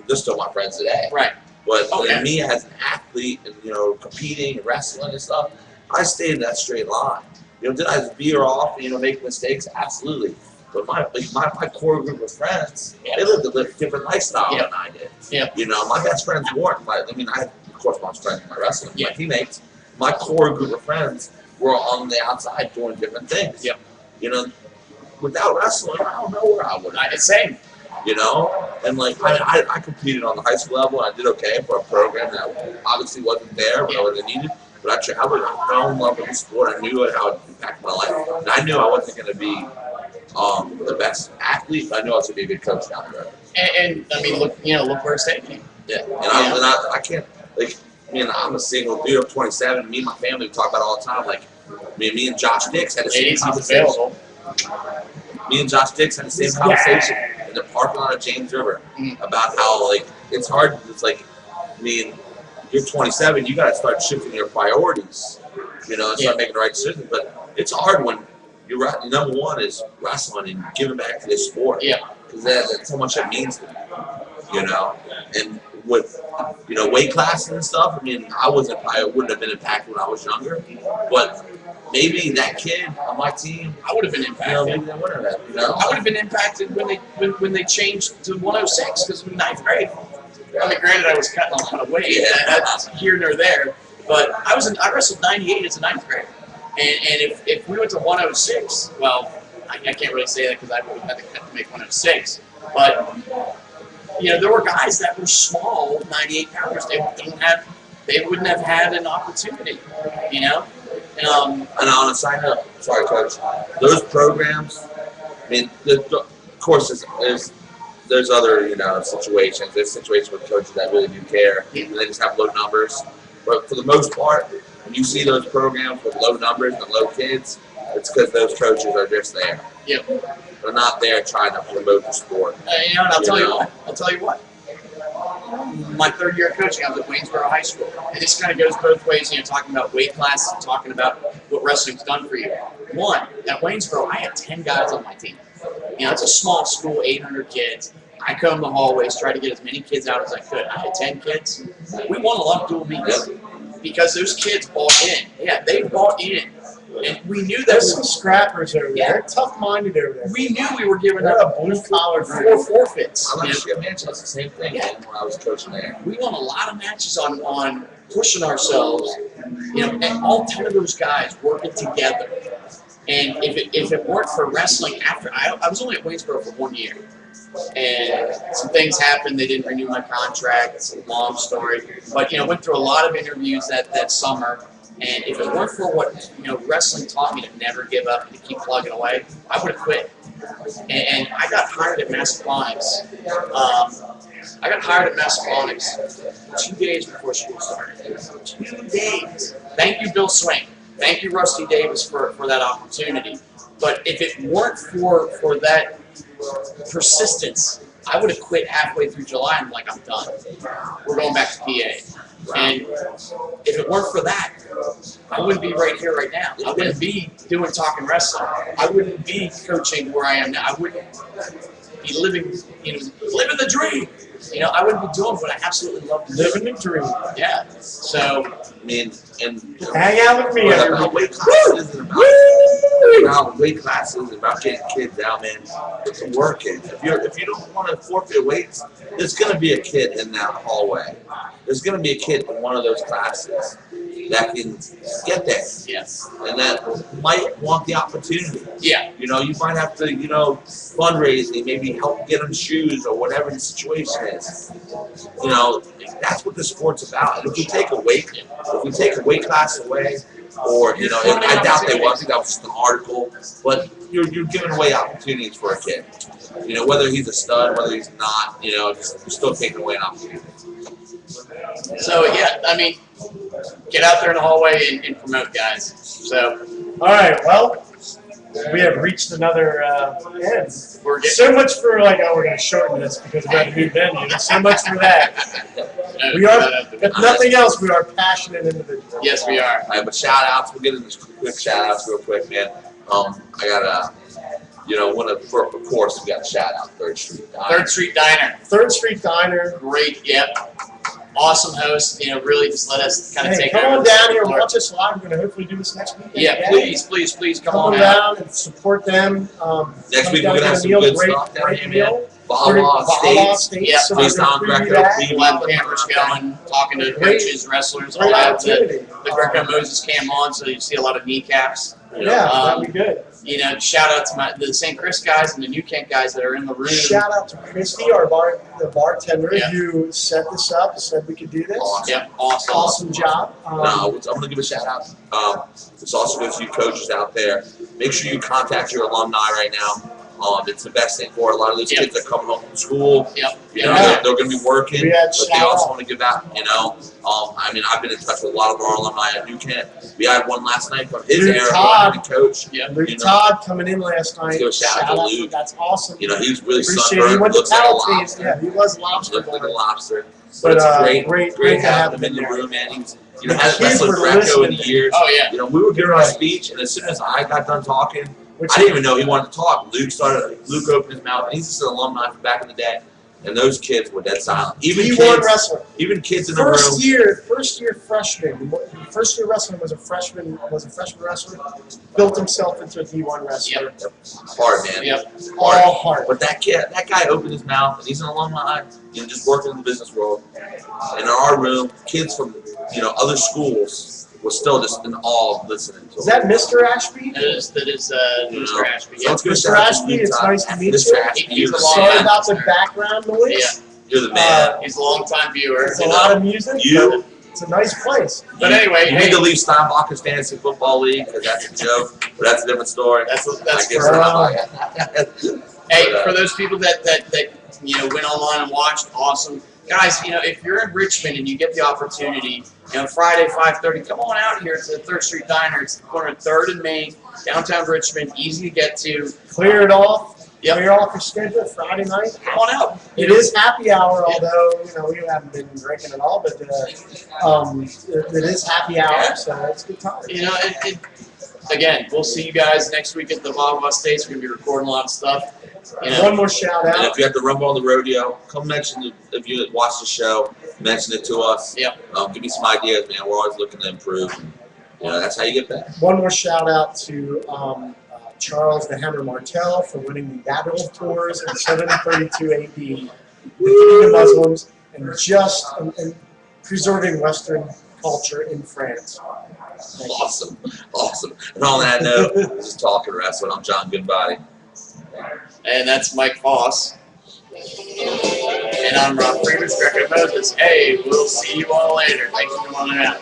[SPEAKER 3] they're still my friends today.
[SPEAKER 1] Right.
[SPEAKER 3] But me as an athlete and, you know, competing and wrestling and stuff, I stayed in that straight line. You know, did I veer off, you know, make mistakes? Absolutely. But my core group of friends, they lived a different lifestyle than I did.
[SPEAKER 1] Yeah.
[SPEAKER 3] You know, my best friends weren't. I had, of course, my friends in my wrestling, my teammates. My core group of friends were on the outside doing different things.
[SPEAKER 1] Yep.
[SPEAKER 3] You know, without wrestling, I don't know where I would have been.
[SPEAKER 1] Same.
[SPEAKER 3] You know, and like I competed on the high school level. And I did okay for a program that obviously wasn't there when I would have needed. But I traveled. I fell in love with the sport. I knew how it impacted my life. And I knew I wasn't going to be the best athlete, but I knew I was going to be a good coach down the road.
[SPEAKER 1] And I mean, look where it's taking you.
[SPEAKER 3] Yeah, and I can't, like, I mean, I'm a single dude. I'm 27. Me and my family talk about it all the time. Like, me and Josh Dix had the same conversation. Me and Josh Dix had the same conversation in the parking lot of James River about how, like, it's hard. It's like, I mean, you're 27. You got to start shifting your priorities, you know, and start making the right decisions. But it's hard when number one is wrestling and giving back to this sport.
[SPEAKER 1] Yeah.
[SPEAKER 3] Because that's how much it means to me, you know. And with, you know, weight classes and stuff, I mean, I wouldn't have been impacted when I was younger. But maybe that kid on my team,
[SPEAKER 1] I would have been impacted.
[SPEAKER 3] You know, maybe they would have, you know.
[SPEAKER 1] I would have been impacted when they changed to 106 because in 9th grade. I mean, granted, I was cutting a lot of weight. That's here nor there. But I wrestled 98 as a 9th grader. And if we went to 106, well, I can't really say that because I would have had to cut to make 106. But, you know, there were guys that were small, 98 pounders. They wouldn't have had an opportunity, you know? And
[SPEAKER 3] on a side note, sorry, Coach, those programs, I mean, of course, there's other, you know, situations. There's situations with coaches that really do care, and they just have low numbers. But for the most part, when you see those programs with low numbers and low kids, it's because those coaches are just there.
[SPEAKER 1] Yep.
[SPEAKER 3] They're not there trying to promote the sport.
[SPEAKER 1] You know, and I'll tell you what. My 3rd year of coaching, I was at Waynesboro High School. And this kind of goes both ways, you know, talking about weight classes, talking about what wrestling's done for you. One, at Waynesboro, I had 10 guys on my team. You know, it's a small school, 800 kids. I comb the hallways, try to get as many kids out as I could. I had 10 kids. We won a lot of dual meets because those kids bought in. Yeah, they bought in. And we knew that
[SPEAKER 2] there's some scrappers over there.
[SPEAKER 1] Yeah.
[SPEAKER 2] They're tough-minded over there.
[SPEAKER 1] We knew we were giving
[SPEAKER 2] up
[SPEAKER 1] up
[SPEAKER 2] blue-collar
[SPEAKER 1] 4 forfeits.
[SPEAKER 3] I like shit matches. That's the same thing when I was coaching there.
[SPEAKER 1] We won a lot of matches on pushing ourselves. You know, and all 10 of those guys working together. And if it weren't for wrestling after, I was only at Waynesboro for 1 year. And some things happened. They didn't renew my contract. It's a long story. But, you know, went through a lot of interviews that summer. And if it weren't for what, you know, wrestling taught me to never give up and to keep plugging away, I would have quit. And I got hired at Massachusetts. I got hired at Massachusetts 2 days before school started. 2 days. Thank you, Bill Swain. Thank you, Rusty Davis, for that opportunity. But if it weren't for that persistence, I would have quit halfway through July and like, I'm done. We're going back to PA. And if it weren't for that, I wouldn't be right here right now. I wouldn't be doing Talkin wrestling. I wouldn't be coaching where I am now. I wouldn't be living the dream. I wouldn't be doing what I absolutely love to do.
[SPEAKER 2] Living the dream.
[SPEAKER 1] Yeah. So,
[SPEAKER 3] I mean, and
[SPEAKER 2] hang out with me, everybody.
[SPEAKER 3] weight classes and about weight classes and about getting kids out, man. Put some work in. If you don't want to forfeit weights, there's gonna be a kid in that hallway. There's gonna be a kid in one of those classes that can get there.
[SPEAKER 1] yes.
[SPEAKER 3] And that might want the opportunity.
[SPEAKER 1] Yeah.
[SPEAKER 3] You might have to, fundraising, maybe help get them shoes or whatever the situation is. That's what the sport's about. And if we take a weight class away, or I doubt they will. I think that was just an article, but you're giving away opportunities for a kid. Whether he's a stud, whether he's not, you're still taking away an opportunity.
[SPEAKER 1] So yeah, I mean, get out there in the hallway and promote, guys. So,
[SPEAKER 2] All right, well, we have reached another end. So much for we're going to shorten this because we have a new venue. So much for that. We are, if nothing else, we are passionate individuals.
[SPEAKER 1] Yes, we are.
[SPEAKER 3] All right, but shout outs. We'll get into quick shout outs real quick, man. I got of course, we got a shout out Third Street Diner.
[SPEAKER 1] Third Street Diner.
[SPEAKER 2] Third Street Diner.
[SPEAKER 1] Great, yep. Awesome host. Really just let us kind of take over.
[SPEAKER 2] Come on down here, watch us live. We're going to hopefully do this next weekend.
[SPEAKER 1] Yeah, please come on
[SPEAKER 2] down and support them.
[SPEAKER 3] Next week we're going to have some good stuff down here, man. Baja State.
[SPEAKER 1] Yeah,
[SPEAKER 3] please down Greco.
[SPEAKER 1] We'll have cameras going, talking to coaches, wrestlers. I'll have the Greco Moses cam on, so you see a lot of kneecaps.
[SPEAKER 2] Yeah, that'd be good.
[SPEAKER 1] Shout out to the St. Chris guys and the New Kent guys that are in the room.
[SPEAKER 2] Shout out to Christy, the bartender, who set this up, said we could do this.
[SPEAKER 3] Awesome.
[SPEAKER 1] Yep, awesome
[SPEAKER 3] job. I'm going to give a shout out. This also goes to you coaches out there. Make sure you contact your alumni right now. It's the best thing for a lot of those kids that come home from school.
[SPEAKER 1] Yep.
[SPEAKER 3] They're going to be working, but they also want to give out. I've been in touch with a lot of our alumni at New Kent. We had one last night from his era, coach.
[SPEAKER 2] Luke Todd coming in last night.
[SPEAKER 3] Give a shout out to Luke.
[SPEAKER 2] That's awesome.
[SPEAKER 3] He was really
[SPEAKER 2] Appreciate
[SPEAKER 3] sunburned.
[SPEAKER 2] He went
[SPEAKER 3] Looks
[SPEAKER 2] to
[SPEAKER 3] like a
[SPEAKER 2] penalties.
[SPEAKER 3] lobster.
[SPEAKER 2] Yeah, he was lobster.
[SPEAKER 3] Looked like a lobster.
[SPEAKER 2] But
[SPEAKER 3] it's
[SPEAKER 2] great
[SPEAKER 3] to have him in the room, man. Hasn't wrestled Greco in years.
[SPEAKER 1] Oh yeah.
[SPEAKER 3] We were giving our speech, and as soon as I got done talking, I didn't even know he wanted to talk. Luke opened his mouth, and he's just an alumni from back in the day. And those kids were dead silent. Even kids in the room.
[SPEAKER 2] First year freshman. First year wrestler was a freshman wrestler. Built himself into a D1 wrestler.
[SPEAKER 3] Yep. Hard, man.
[SPEAKER 1] Yep.
[SPEAKER 2] All hard.
[SPEAKER 3] But that guy opened his mouth, and he's an alumni. Just working in the business world. And in our room, kids from other schools was still just in awe of listening to him.
[SPEAKER 2] Is that Mr. Ashby?
[SPEAKER 1] That is Mr. Ashby.
[SPEAKER 3] Yeah.
[SPEAKER 2] Mr. Ashby, it's nice to meet you. Sorry about the background noise.
[SPEAKER 1] Yeah.
[SPEAKER 3] You're the man.
[SPEAKER 1] He's a long-time viewer.
[SPEAKER 2] It's a lot of music. It's a nice place.
[SPEAKER 1] But anyway,
[SPEAKER 3] you need to leave Steinbach's Fantasy Football League because that's a joke. But that's a different story.
[SPEAKER 1] That's for those people that went online and watched, awesome. Guys, if you're in Richmond and you get the opportunity, Friday, 5:30, come on out here to the Third Street Diner. It's the corner of 3rd and Main, downtown Richmond, easy to get to.
[SPEAKER 2] Clear it off.
[SPEAKER 1] Yep.
[SPEAKER 2] Clear off your schedule Friday night.
[SPEAKER 1] Come on out.
[SPEAKER 2] It is happy hour, although, we haven't been drinking at all, but it is happy hour, so it's a good time.
[SPEAKER 1] Again, we'll see you guys next week at the Baja States. We're going to be recording a lot of stuff.
[SPEAKER 2] One more shout out.
[SPEAKER 3] And if you have to rumble on the rodeo, come mention it. If you watch the show, mention it to us.
[SPEAKER 1] Yep.
[SPEAKER 3] Give me some ideas, man. We're always looking to improve. That's how you get better.
[SPEAKER 2] One more shout out to Charles the Hammer Martel for winning the Babylon Tours in 732 AD, defeating the Muslims, and preserving Western culture in France.
[SPEAKER 3] Awesome. And on that note, this is Talkin Wrestling. I'm John Goodbody.
[SPEAKER 1] And that's Mike Foss. And I'm Rob Freeman, Greco Moses. Hey, we'll see you all later. Thanks for coming on out.